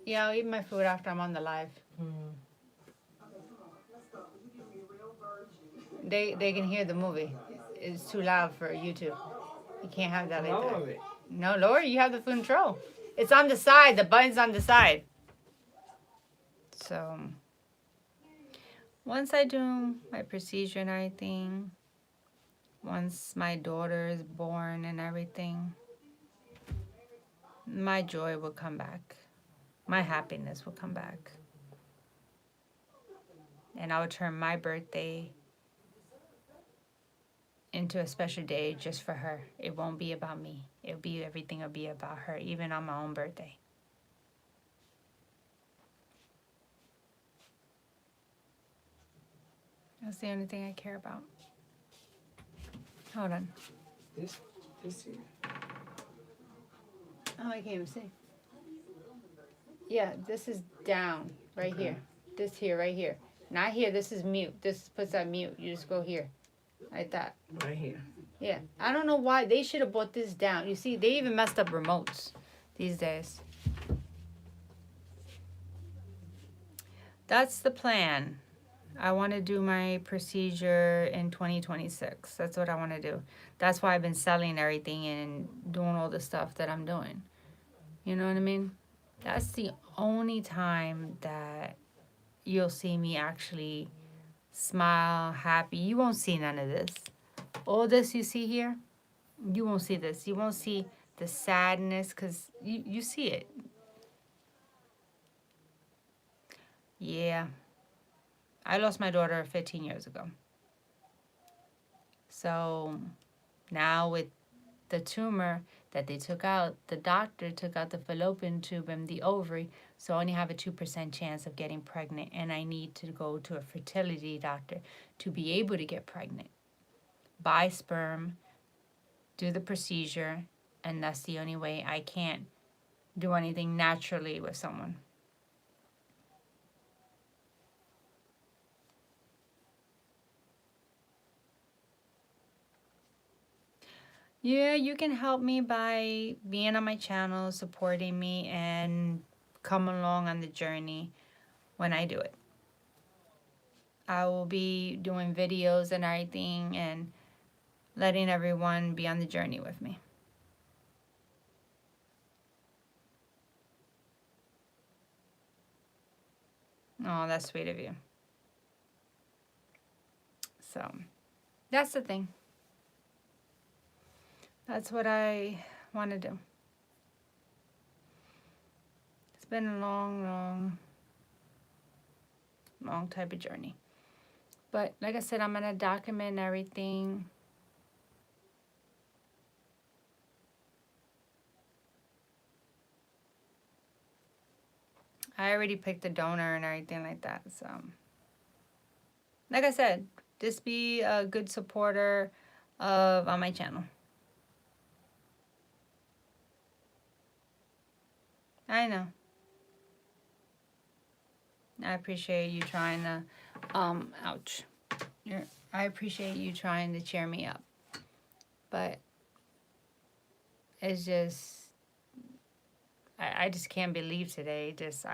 Yeah, I'll eat my food after I'm on the live. They can hear the movie. It's too loud for YouTube. You can't have that like that. No, lower. You have the control. It's on the side. The button's on the side. So once I do my procedure and everything, once my daughter is born and everything, my joy will come back. My happiness will come back. And I'll turn my birthday into a special day just for her. It won't be about me. Everything will be about her, even on my own birthday. That's the only thing I care about. Hold on. This here. Oh, I can't even see. Yeah, this is down right here. This here, right here. Not here. This is mute. This puts on mute. You just go here, like that. Right here. Yeah. I don't know why they should have brought this down. You see, they even messed up remotes these days. That's the plan. I want to do my procedure in 2026. That's what I want to do. That's why I've been selling everything and doing all the stuff that I'm doing. You know what I mean? That's the only time that you'll see me actually smile, happy. You won't see none of this. All this you see here, you won't see this. You won't see the sadness because you see it. Yeah. I lost my daughter 15 years ago. So now with the tumor that they took out, the doctor took out the fallopian tube and the ovary, so I only have a 2% chance of getting pregnant, and I need to go to a fertility doctor to be able to get pregnant. Buy sperm, do the procedure, and that's the only way. I can't do anything naturally with someone. Yeah, you can help me by being on my channel, supporting me, and come along on the journey when I do it. I will be doing videos and everything and letting everyone be on the journey with me. Oh, that's sweet of you. So that's the thing. That's what I want to do. It's been a long type of journey. But like I said, I'm going to document everything. I already picked the donor and everything like that. So, like I said, just be a good supporter of on my channel. I know. I appreciate you trying to, ouch. I appreciate you trying to cheer me up. But it's just, I just can't believe today. It's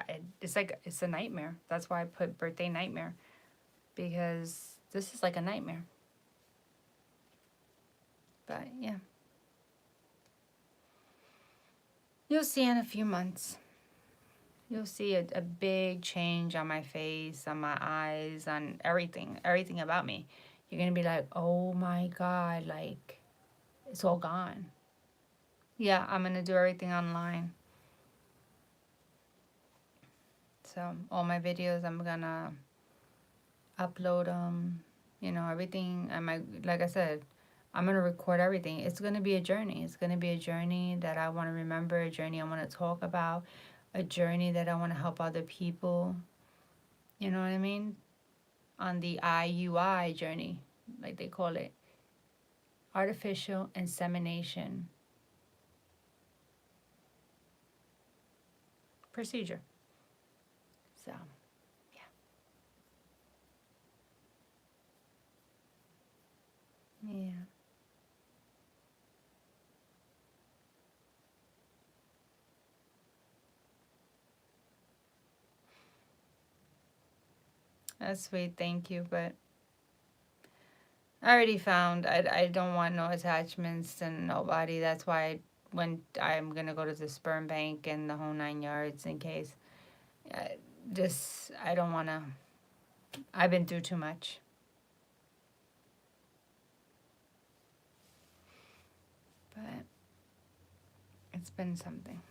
like, it's a nightmare. That's why I put birthday nightmare. Because this is like a nightmare. But yeah. You'll see in a few months. You'll see a big change on my face, on my eyes, on everything about me. You're going to be like, oh my God, like, it's all gone. Yeah, I'm going to do everything online. So, all my videos, I'm going to upload them, you know, everything. Like I said, I'm going to record everything. It's going to be a journey. It's going to be a journey that I want to remember, a journey I want to talk about, a journey that I want to help other people. You know what I mean? On the IUI journey, like they call it, artificial insemination procedure. So, yeah. That's sweet, thank you. But I already found I don't want no attachments to nobody. That's why when I'm gonna go to the sperm bank and the whole 9 yards in case. I don't wanna. I've been through too much. But it's been something.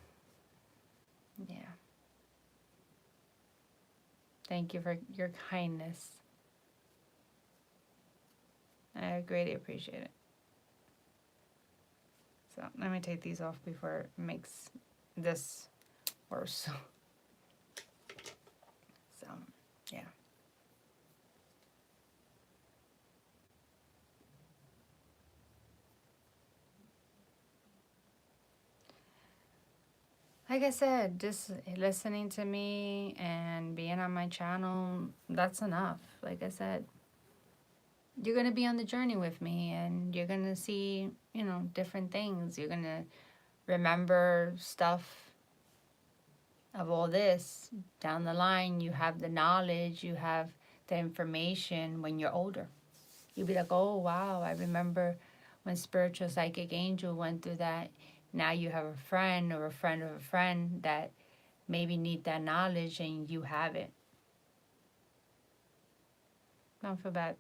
Yeah. Thank you for your kindness. I greatly appreciate it. So let me take these off before it makes this worse. So, yeah. Like I said, just listening to me and being on my channel, that's enough. Like I said, you're going to be on the journey with me and you're going to see, you know, different things. You're going to remember stuff of all this down the line. You have the knowledge, you have the information when you're older. You'll be like, oh, wow, I remember when Spiritual Psychic Angel went through that. Now you have a friend or a friend of a friend that maybe need that knowledge and you have it. Don't feel bad.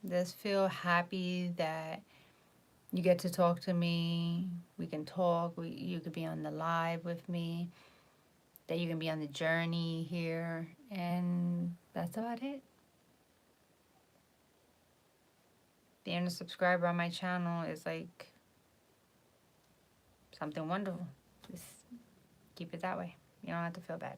Just feel happy that you get to talk to me. We can talk. You could be on the live with me. That you can be on the journey here. And that's about it. Being a subscriber on my channel is like something wonderful. Just keep it that way. You don't have to feel bad.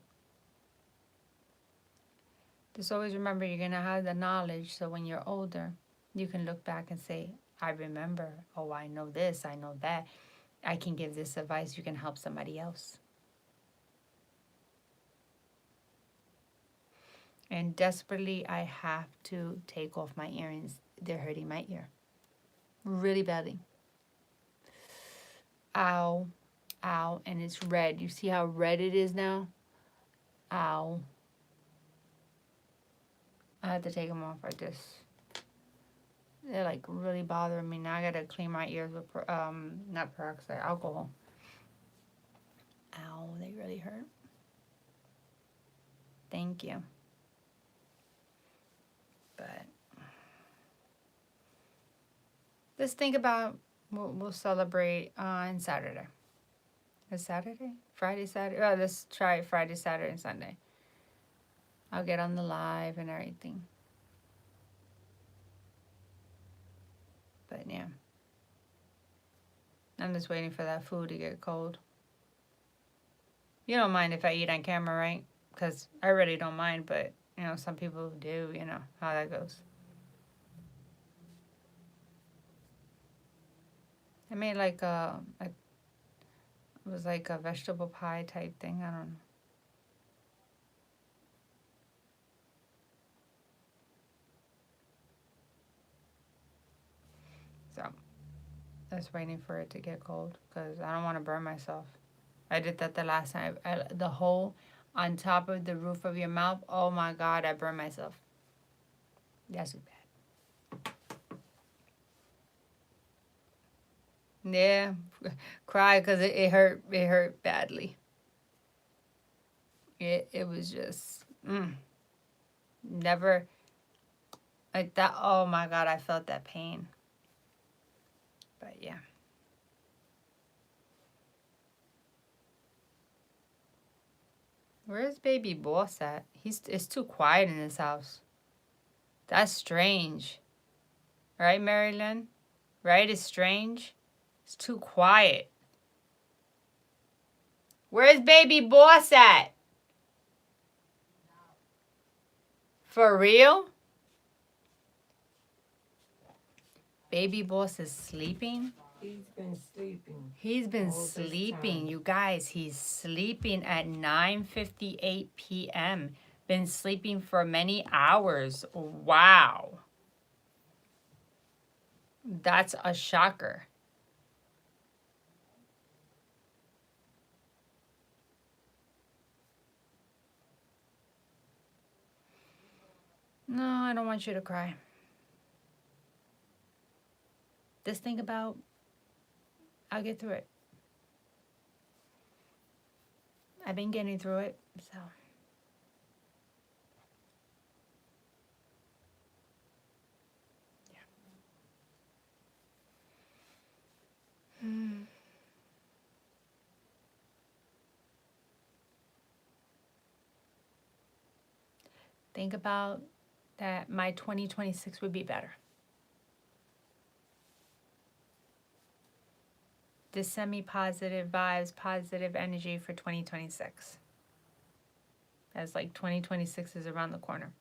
Just always remember you're going to have the knowledge so when you're older, you can look back and say, I remember. Oh, I know this. I know that. I can give this advice. You can help somebody else. And desperately, I have to take off my earrings. They're hurting my ear. Really badly. Ow. Ow. And it's red. You see how red it is now? Ow. I had to take them off. They're like really bothering me. Now I gotta clean my ears with, not peroxide, alcohol. Ow, they really hurt. Thank Thank you. But let's think about what we'll celebrate on Saturday. Is Saturday? Friday, Saturday? Oh, let's try Friday, Saturday, and Sunday. I'll get on the live and everything. But yeah. I'm just waiting for that food to get cold. You don't mind if I eat on camera, right? Because I really don't mind, but, you know, some people do, you know, how that goes. I made like it was like a vegetable pie type thing. I don't know. So, just waiting for it to get cold because I don't want to burn myself. I did that the last time. The hole on top of the roof of your mouth. Oh my God, I burned myself. That's too bad. Yeah, cry because it hurt. It hurt badly. It was just never like that. Oh my God, I felt that pain. But yeah. Where's baby boss at? It's too quiet in this house. That's strange. Right, Marilyn? Right? It's strange. It's too quiet. Where's baby boss at? For real? Baby boss is sleeping? He's been sleeping. He's been all this sleeping. time. You guys, he's sleeping at 9:58 p.m. Been sleeping for many hours. Wow. That's a shocker. No, I don't want you to cry. Just think about, I'll get through it. I've been getting through it, so. Yeah. Think about that my 2026 would be better. Just send me positive vibes, positive energy for 2026. As like 2026 is around the corner.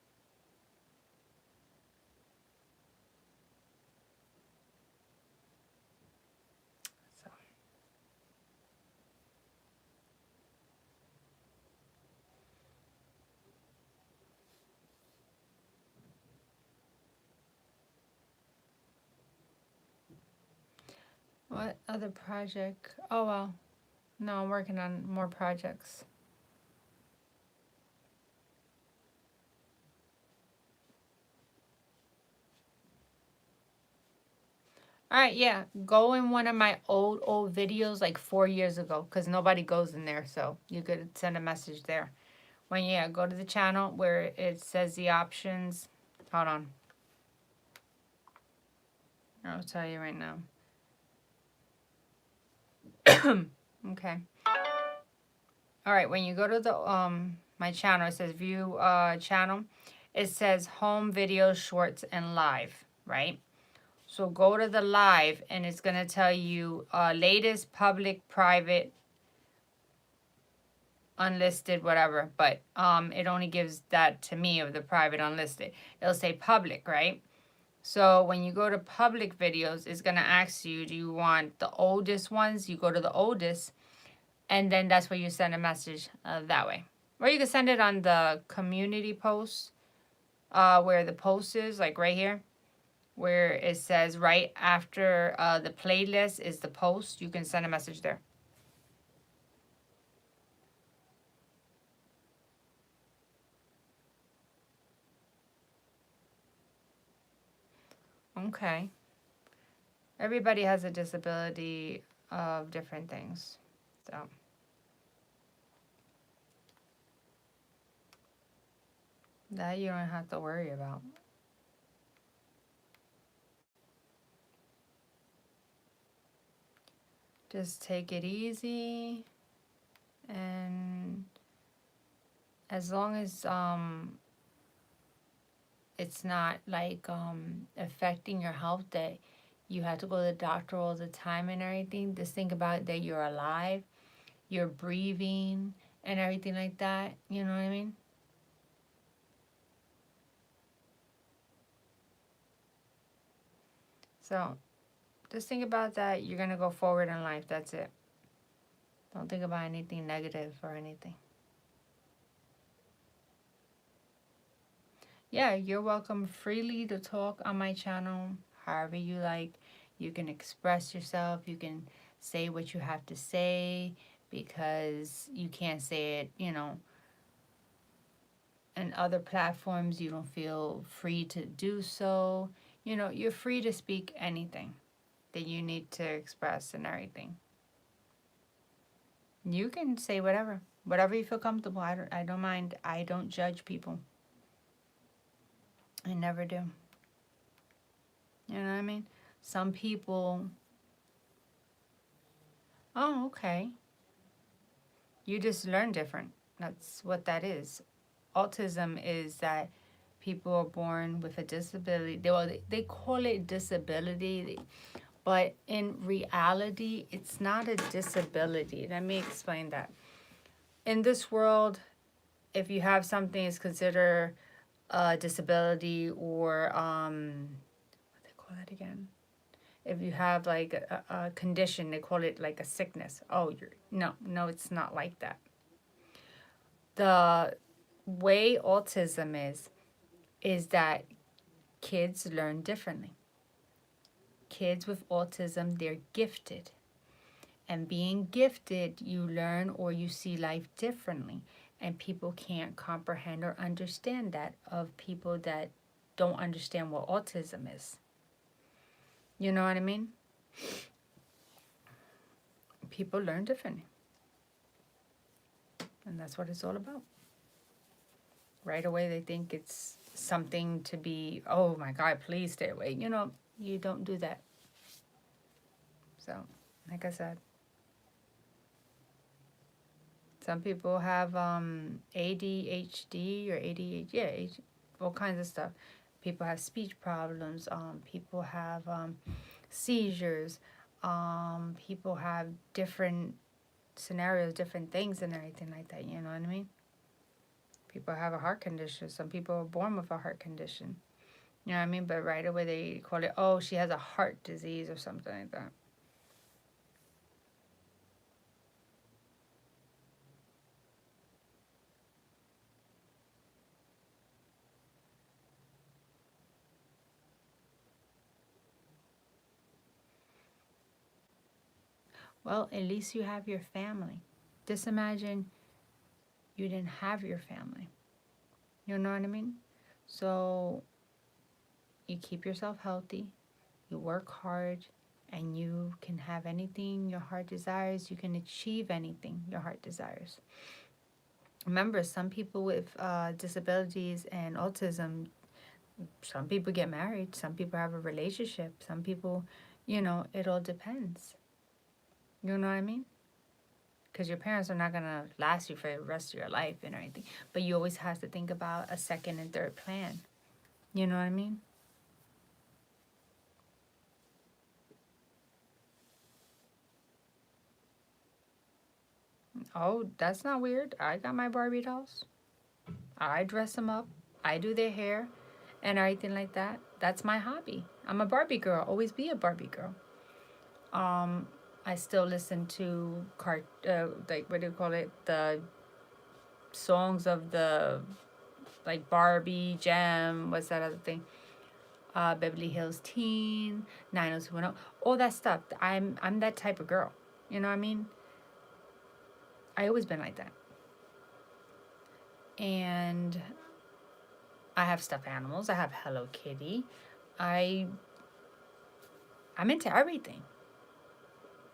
So. What other project? Oh, well. No, I'm working on more projects. All right, yeah. Go in one of my old videos like 4 years ago because nobody goes in there. So you could send a message there. Go to the channel where it says the options. Hold on. I'll tell you right now. Okay. All right, when you go to the my channel, it says view channel. It says home videos, shorts, and live, right? So go to the live and it's gonna tell you latest, public, private, unlisted, whatever. But it only gives that to me of the private, unlisted. It'll say public, right? So when you go to public videos, it's gonna ask you, do you want the oldest ones? You go to the oldest, and then that's where you send a message that way. Or you can send it on the community post, where the post is, like right here, where it says right after the playlist is the post. You can send a message there. Okay. Everybody has a disability of different things. So. That you don't have to worry about. Just take it easy, and as long as it's not like affecting your health, that you have to go to the doctor all the time and everything, just think about that you're alive, you're breathing and everything like that, you know what I mean? So just think about that. You're gonna go forward in life. That's it. Don't think about anything negative or anything. Yeah, you're welcome freely to talk on my channel however you like. You can express yourself. You can say what you have to say, because you can't say it, in other platforms. You don't feel free to do so. You're free to speak anything that you need to express and everything. You can say whatever you feel comfortable. I don't mind. I don't judge people. I never do. You know what I mean? Some people, oh, okay. You just learn different. That's what that is. Autism is that people are born with a disability. They call it disability, but in reality, it's not a disability. Let me explain that. In this world, if you have something, it's considered a disability, or what they call that again? If you have like a condition, they call it like a sickness. Oh, no, it's not like that. The way autism is that kids learn differently. Kids with autism, they're gifted. And being gifted, you learn or you see life differently. And people can't comprehend or understand that, of people that don't understand what autism is. You know what I mean? People learn differently. And that's what it's all about. Right away, they think it's something to be, oh my God, please stay away. You don't do that. So, like I said, some people have ADHD or ADHD, yeah, all kinds of stuff. People have speech problems. People have seizures. People have different scenarios, different things, and everything like that. You know what I mean? People have a heart condition. Some people are born with a heart condition. You know what I mean? But right away they call it, oh, she has a heart disease or something like that. Well, at least you have your family. Just imagine you didn't have your family. You know what I mean? So you keep yourself healthy, you work hard, and you can have anything your heart desires. You can achieve anything your heart desires. Remember, some people with disabilities and autism, some people get married, some people have a relationship, some people, it all depends. You know what I mean? Because your parents are not going to last you for the rest of your life and everything. But you always have to think about a second and third plan. You know what I mean? Oh, that's not weird. I got my Barbie dolls. I dress them up. I do their hair and everything like that. That's my hobby. I'm a Barbie girl. Always be a Barbie girl. I still listen to like, what do you call it? The songs of the, like, Barbie, Gem, what's that other thing? Beverly Hills Teen, 90210, all that stuff. I'm that type of girl. You know what I mean? I always been like that. And I have stuffed animals. I have Hello Kitty. I'm into everything.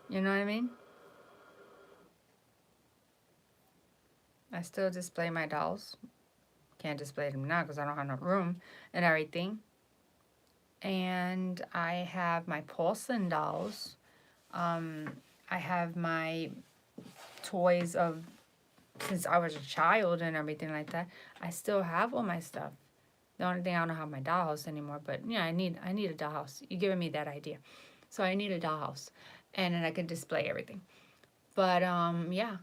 You know what I mean? I still display my dolls. can't display them now because I don't have no room and everything. And I have my porcelain dolls. I have my toys of since I was a child and everything like that. I still have all my stuff. The only thing I don't have my dollhouse anymore, but yeah, I need a dollhouse. You're giving me that idea, so I need a dollhouse, and then I can display everything. But yeah,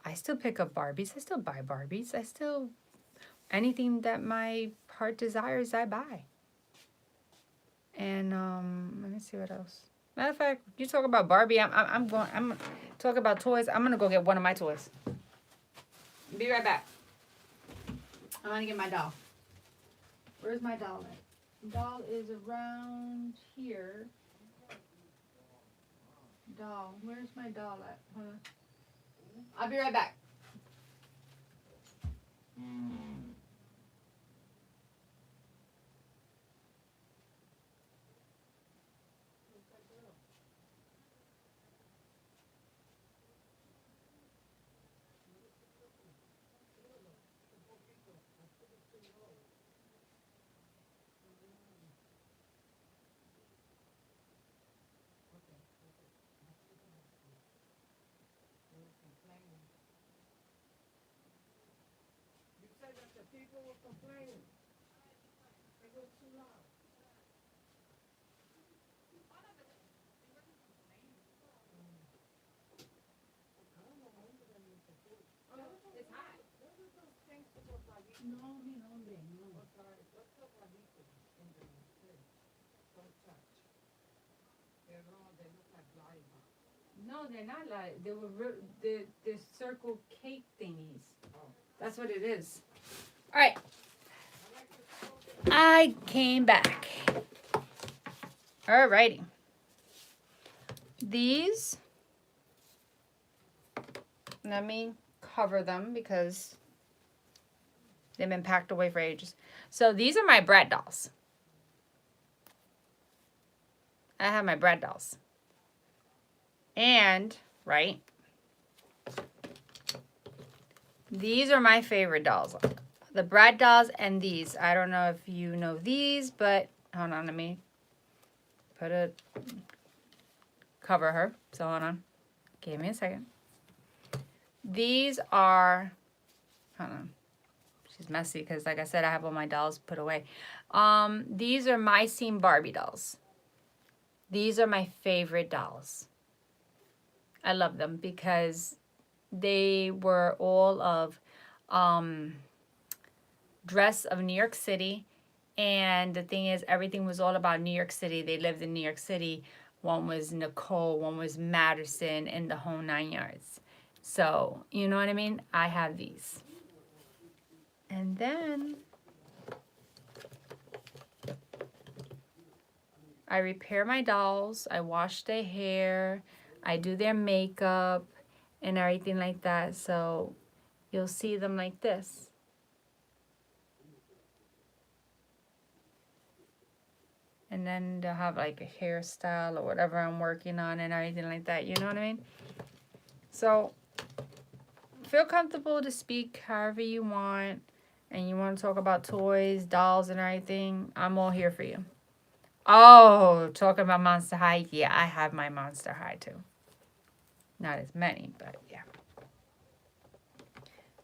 I still pick up Barbies. I still buy Barbies. I still anything that my heart desires, I buy. And let me see what else. Matter of fact, you talk about Barbie. I'm talk about toys. I'm gonna go get one of my toys. Be right back. I'm gonna get my doll. Where's my doll at? Doll is around here. Doll. Where's my doll at? Hold on. I'll be right back. People were complaining. It was too loud. No, they're not like they were. The circle cake thingies. That's what it is. All right. I came back. Alrighty. These. Let me cover them because they've been packed away for ages. So these are my Brat dolls. I have my Brat dolls. And, right, these are my favorite dolls. The Brat dolls and these. I don't know if you know these, but hold on, let me cover her. So hold on. Give me a second. These are, hold on. She's messy because, like I said, I have all my dolls put away. These are my Scene Barbie dolls. These are my favorite dolls. I love them because they were all of dress of New York City. And the thing is, everything was all about New York City. They lived in New York City. One was Nicole, one was Madison, and the whole 9 yards. So, you know what I mean? I have these. And then I repair my dolls. I wash their hair. I do their makeup and everything like that. So you'll see them like this. And then they'll have like a hairstyle or whatever I'm working on and everything like that. You know what I mean? So feel comfortable to speak however you want. And you want to talk about toys, dolls, and everything. I'm all here for you. Oh, talking about Monster High. Yeah, I have my Monster High too. Not as many, but yeah.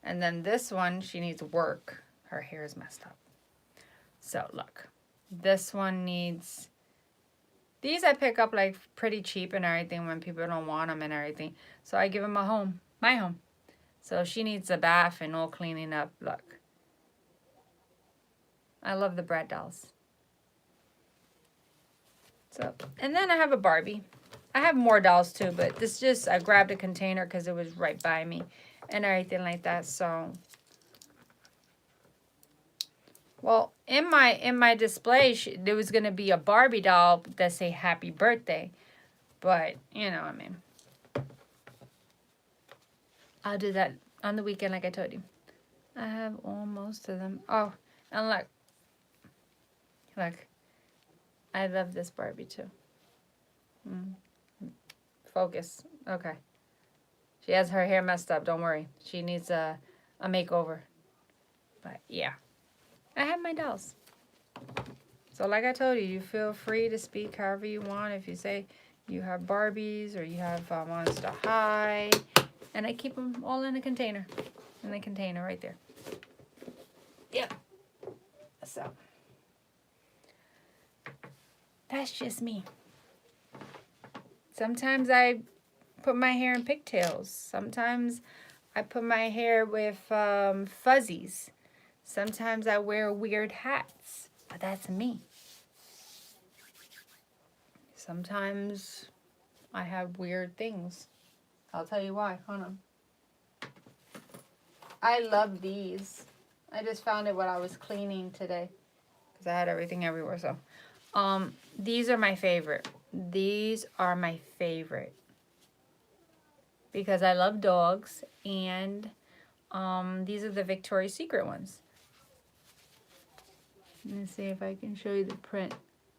And then this one, she needs work. Her hair is messed up. So look, this one needs, these I pick up like pretty cheap and everything when people don't want them and everything. So I give them a home, my home. So she needs a bath and all cleaning up. Look. I love the Brat dolls. So, and then I have a Barbie. I have more dolls too, but this just, I grabbed a container because it was right by me and everything like that. So, well, in my display, there was going to be a Barbie doll that say happy birthday. But, you know, I mean, I'll do that on the weekend like I told you. I have almost of them. Oh, and look. Look. I love this Barbie too. Focus. Okay. She has her hair messed up. Don't worry. She needs a makeover. But yeah, I have my dolls. So like I told you, you feel free to speak however you want. If you say you have Barbies or you have Monster High, and I keep them all in a container. In the container right there. Yep. So that's just me. Sometimes I put my hair in pigtails. Sometimes I put my hair with fuzzies. Sometimes I wear weird hats. But that's me. Sometimes I have weird things. I'll tell you why. Hold on. I love these. I just found it when I was cleaning today. Because I had everything everywhere. So, these are my favorite. These are my favorite. Because I love dogs. And these are the Victoria's Secret ones. Let me see if I can show you the print.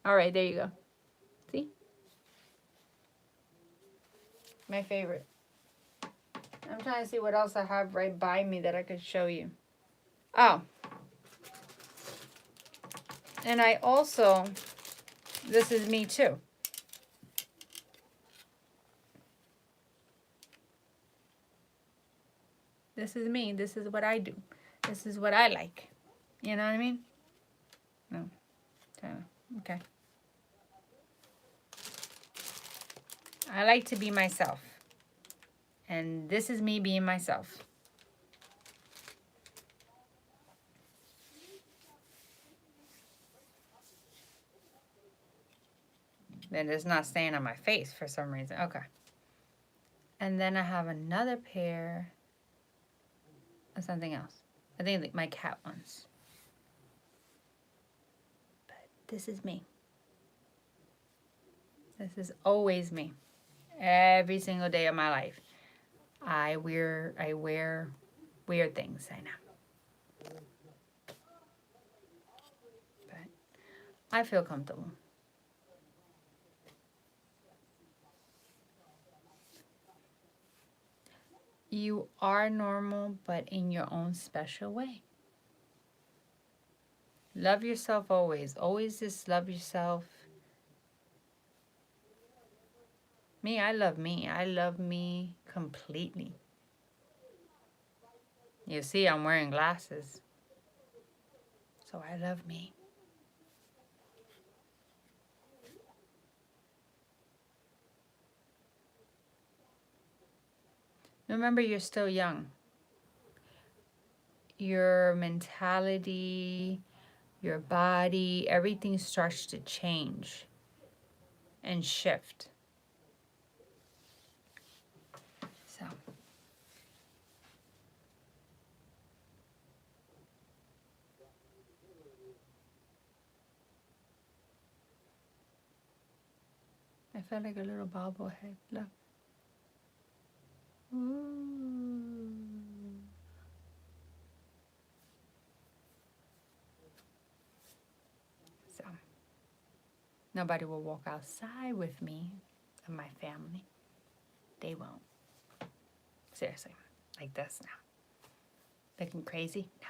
Alright, there you go. See? My favorite. I'm trying to see what else I have right by me that I could show you. Oh. And I also, this is me too. This is me. This is what I do. This is what I like. You know what I mean? No. Okay. I like to be myself. And this is me being myself. Then it's not staying on my face for some reason. Okay. And then I have another pair of something else. I think my cat ones. But this is me. This is always me. Every single day of my life. I wear weird things, I know. But I feel comfortable. You are normal, but in your own special way. Love yourself always. Always just love yourself. Me, I love me. I love me completely. You see, I'm wearing glasses. So I love me. Remember, you're still young. Your mentality, your body, everything starts to change and shift. So. I felt like a little bobblehead. Look. Ooh. So, nobody will walk outside with me and my family. They won't. Seriously. Like this now. Looking crazy? No.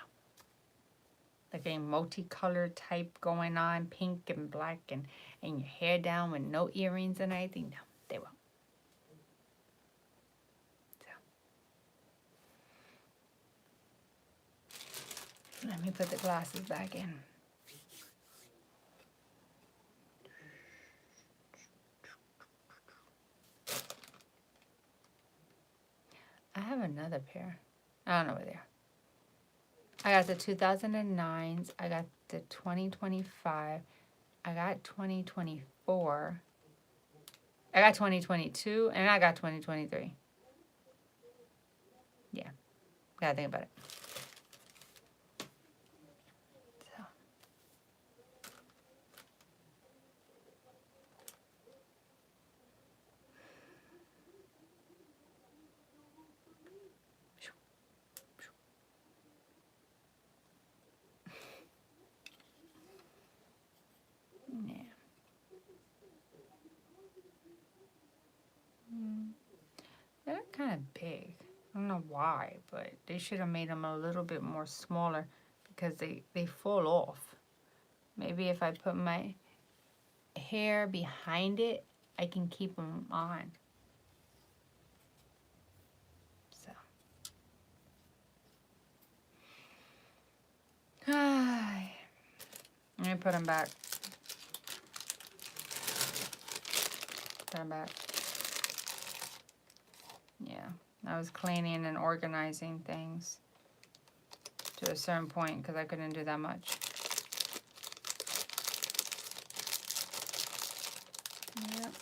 Looking multicolored type going on, pink and black, and your hair down with no earrings and anything? No, they won't. So, let me put the glasses back in. I have another pair. I don't know where they are. I got the 2009s. I got the 2025. I got 2024. I got 2022. And I got 2023. Yeah. Gotta think about it. So. Yeah. They're kind of big. I don't know why, but they should have made them a little bit more smaller because they fall off. Maybe if I put my hair behind it, I can keep them on. So. Let me put them back. Put them back. Yeah, I was cleaning and organizing things to a certain point because I couldn't do that much. Yep.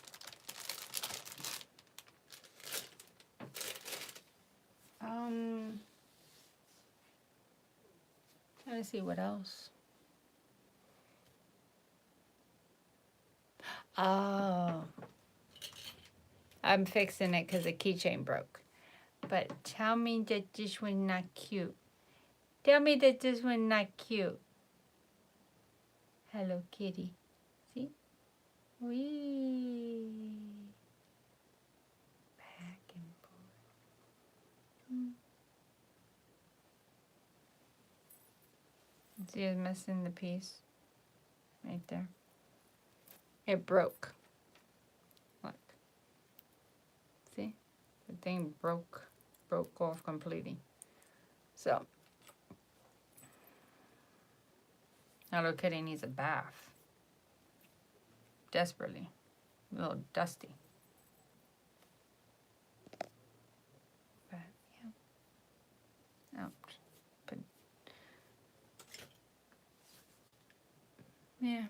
Trying to see what else. Oh, I'm fixing it because the keychain broke. But tell me that this one's not cute. Tell me that this one's not cute. Hello Kitty. See? Wee. Back and forth. See, it's missing the piece. Right there. It broke. Look. See? The thing broke off completely. So, Hello Kitty needs a bath. Desperately. A little dusty. But, yeah. Ouch. But, yeah.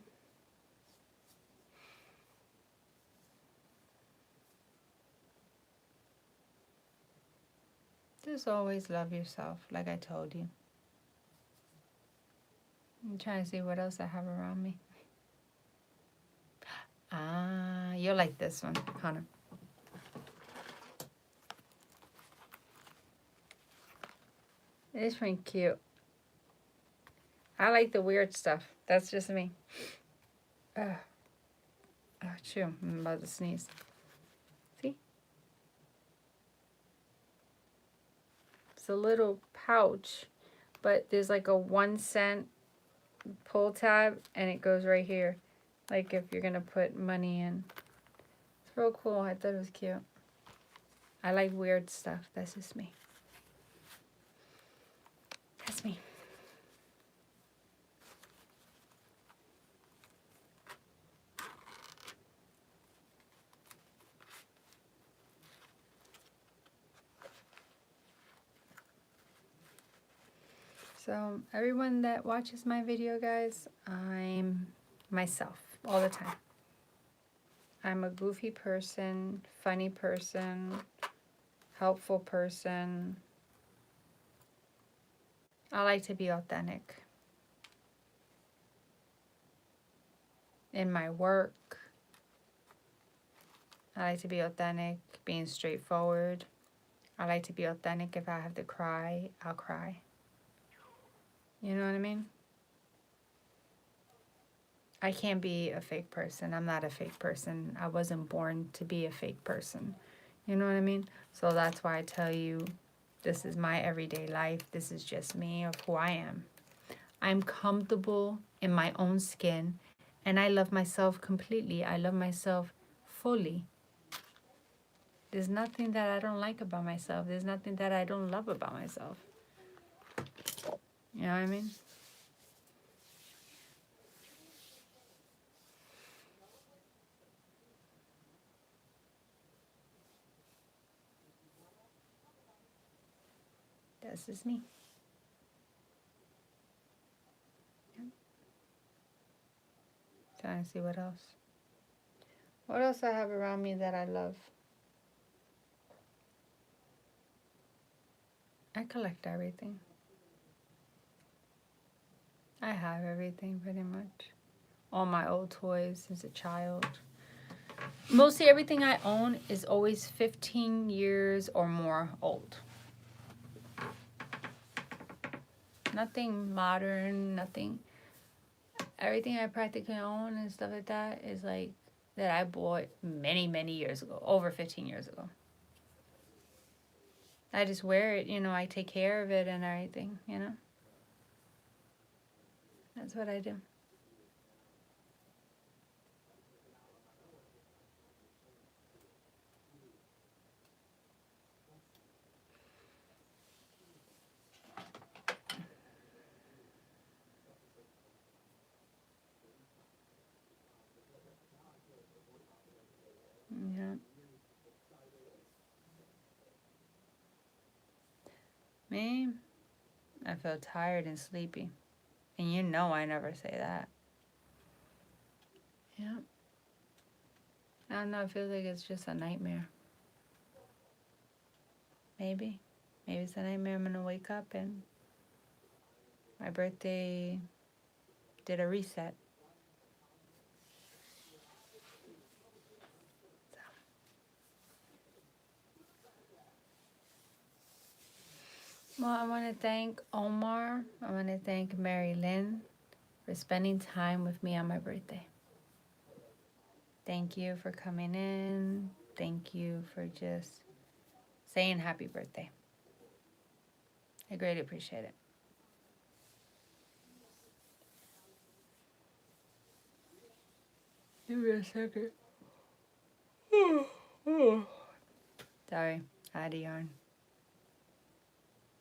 Just always love yourself, like I told you. I'm trying to see what else I have around me. Ah, you'll like this one, Hannah. It's pretty cute. I like the weird stuff. That's just me. Oh, chew. I'm about to sneeze. See? It's a little pouch, but there's like a 1 cent pull tab, and it goes right here. Like if you're gonna put money in. It's real cool. I thought it was cute. I like weird stuff. That's just me. That's me. So everyone that watches my video, guys, I'm myself all the time. I'm a goofy person, funny person, helpful person. I like to be authentic. In my work, I like to be authentic, being straightforward. I like to be authentic. If I have to cry, I'll cry. You know what I mean? I can't be a fake person. I'm not a fake person. I wasn't born to be a fake person. You know what I mean? So that's why I tell you, this is my everyday life. This is just me of who I am. I'm comfortable in my own skin, and I love myself completely. I love myself fully. There's nothing that I don't like about myself. There's nothing that I don't love about myself. You know what I mean? That's just me. Yep. Trying to see what else. What else I have around me that I love? I collect everything. I have everything pretty much. All my old toys as a child. Mostly everything I own is always 15 years or more old. Nothing modern, nothing. Everything I practically own and stuff like that is like that I bought many, many years ago, over 15 years ago. I just wear it, you know, I take care of it and everything, you know. That's what I do. Yeah. Me, I feel tired and sleepy. And you know I never say that. Yeah. I don't know, it feels like it's just a nightmare. Maybe. Maybe it's a nightmare. I'm gonna wake up and my birthday did a reset. Well, I want to thank Omar. I want to thank Mary Lynn for spending time with me on my birthday. Thank you for coming in. Thank you for just saying happy birthday. I greatly appreciate it. Give me a second. Sorry, I had a yarn.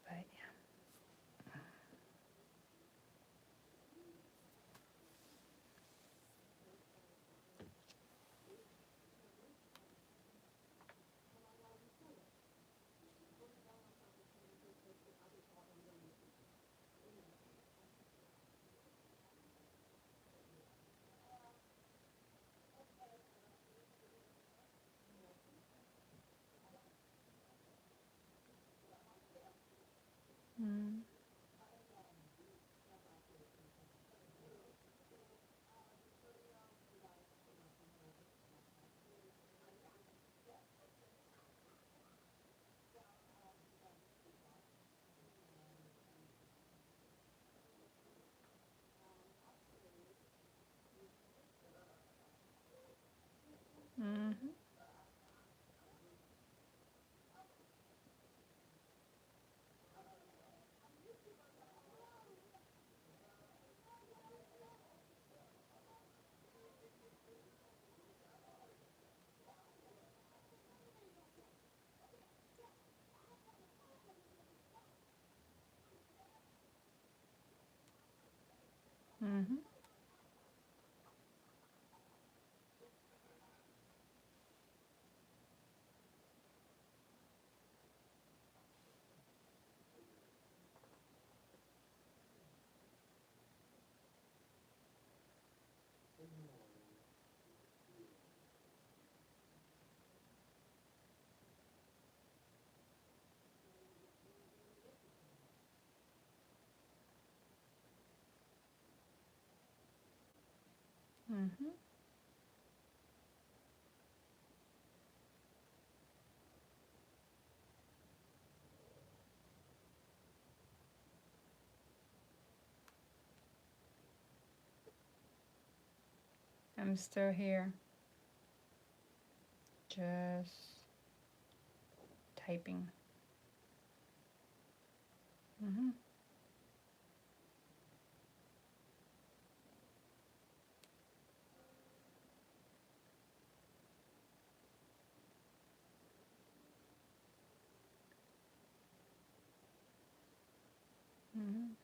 But yeah. Mm. Mm-hmm. Mm-hmm. Mm-hmm. I'm still here. Just typing. Mm-hmm. Mm-hmm.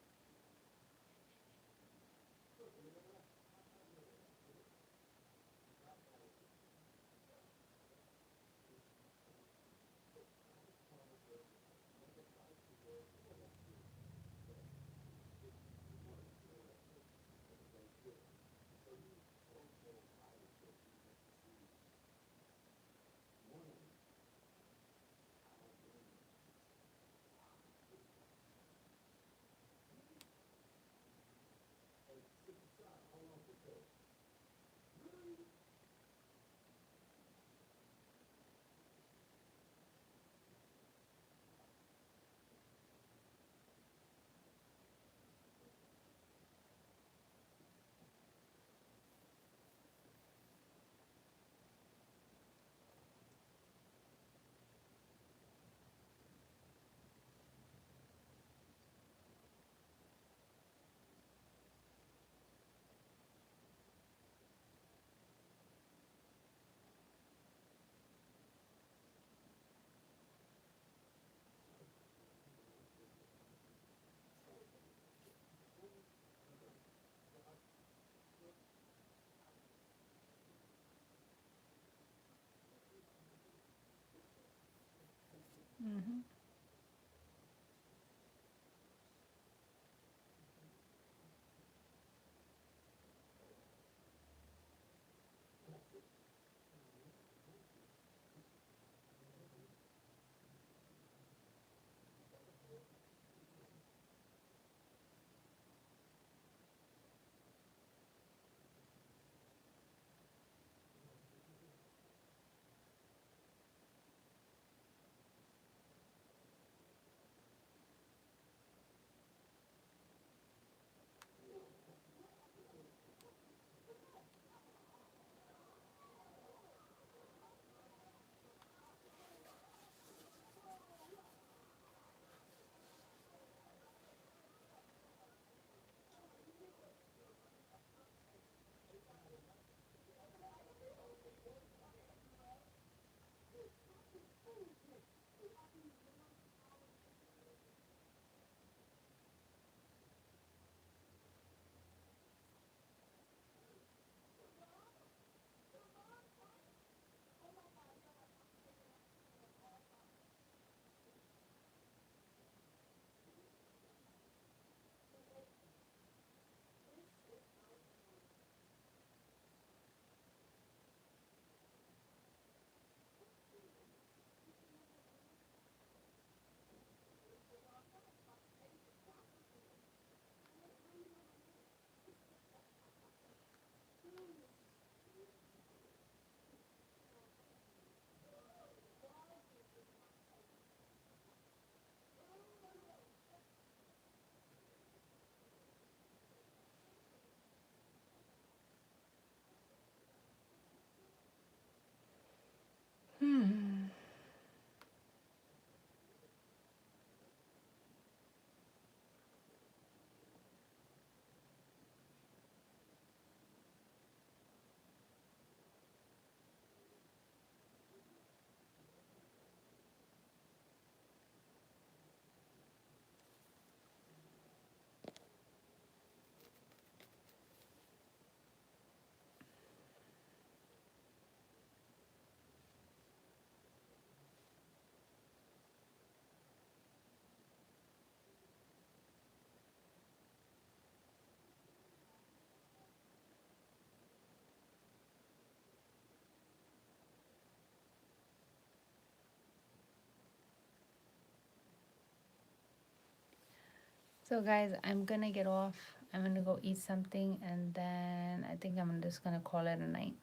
So guys, I'm gonna get off. I'm gonna go eat something, and then I think I'm just gonna call it a night.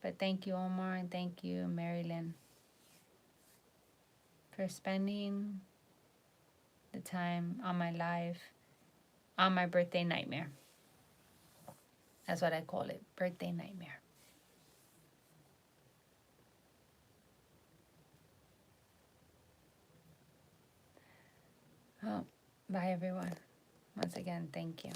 But thank you, Omar, and thank you, Marilyn, for spending the time on my live on my birthday nightmare. That's what I call it, birthday nightmare. Oh, bye everyone. Once again, thank you.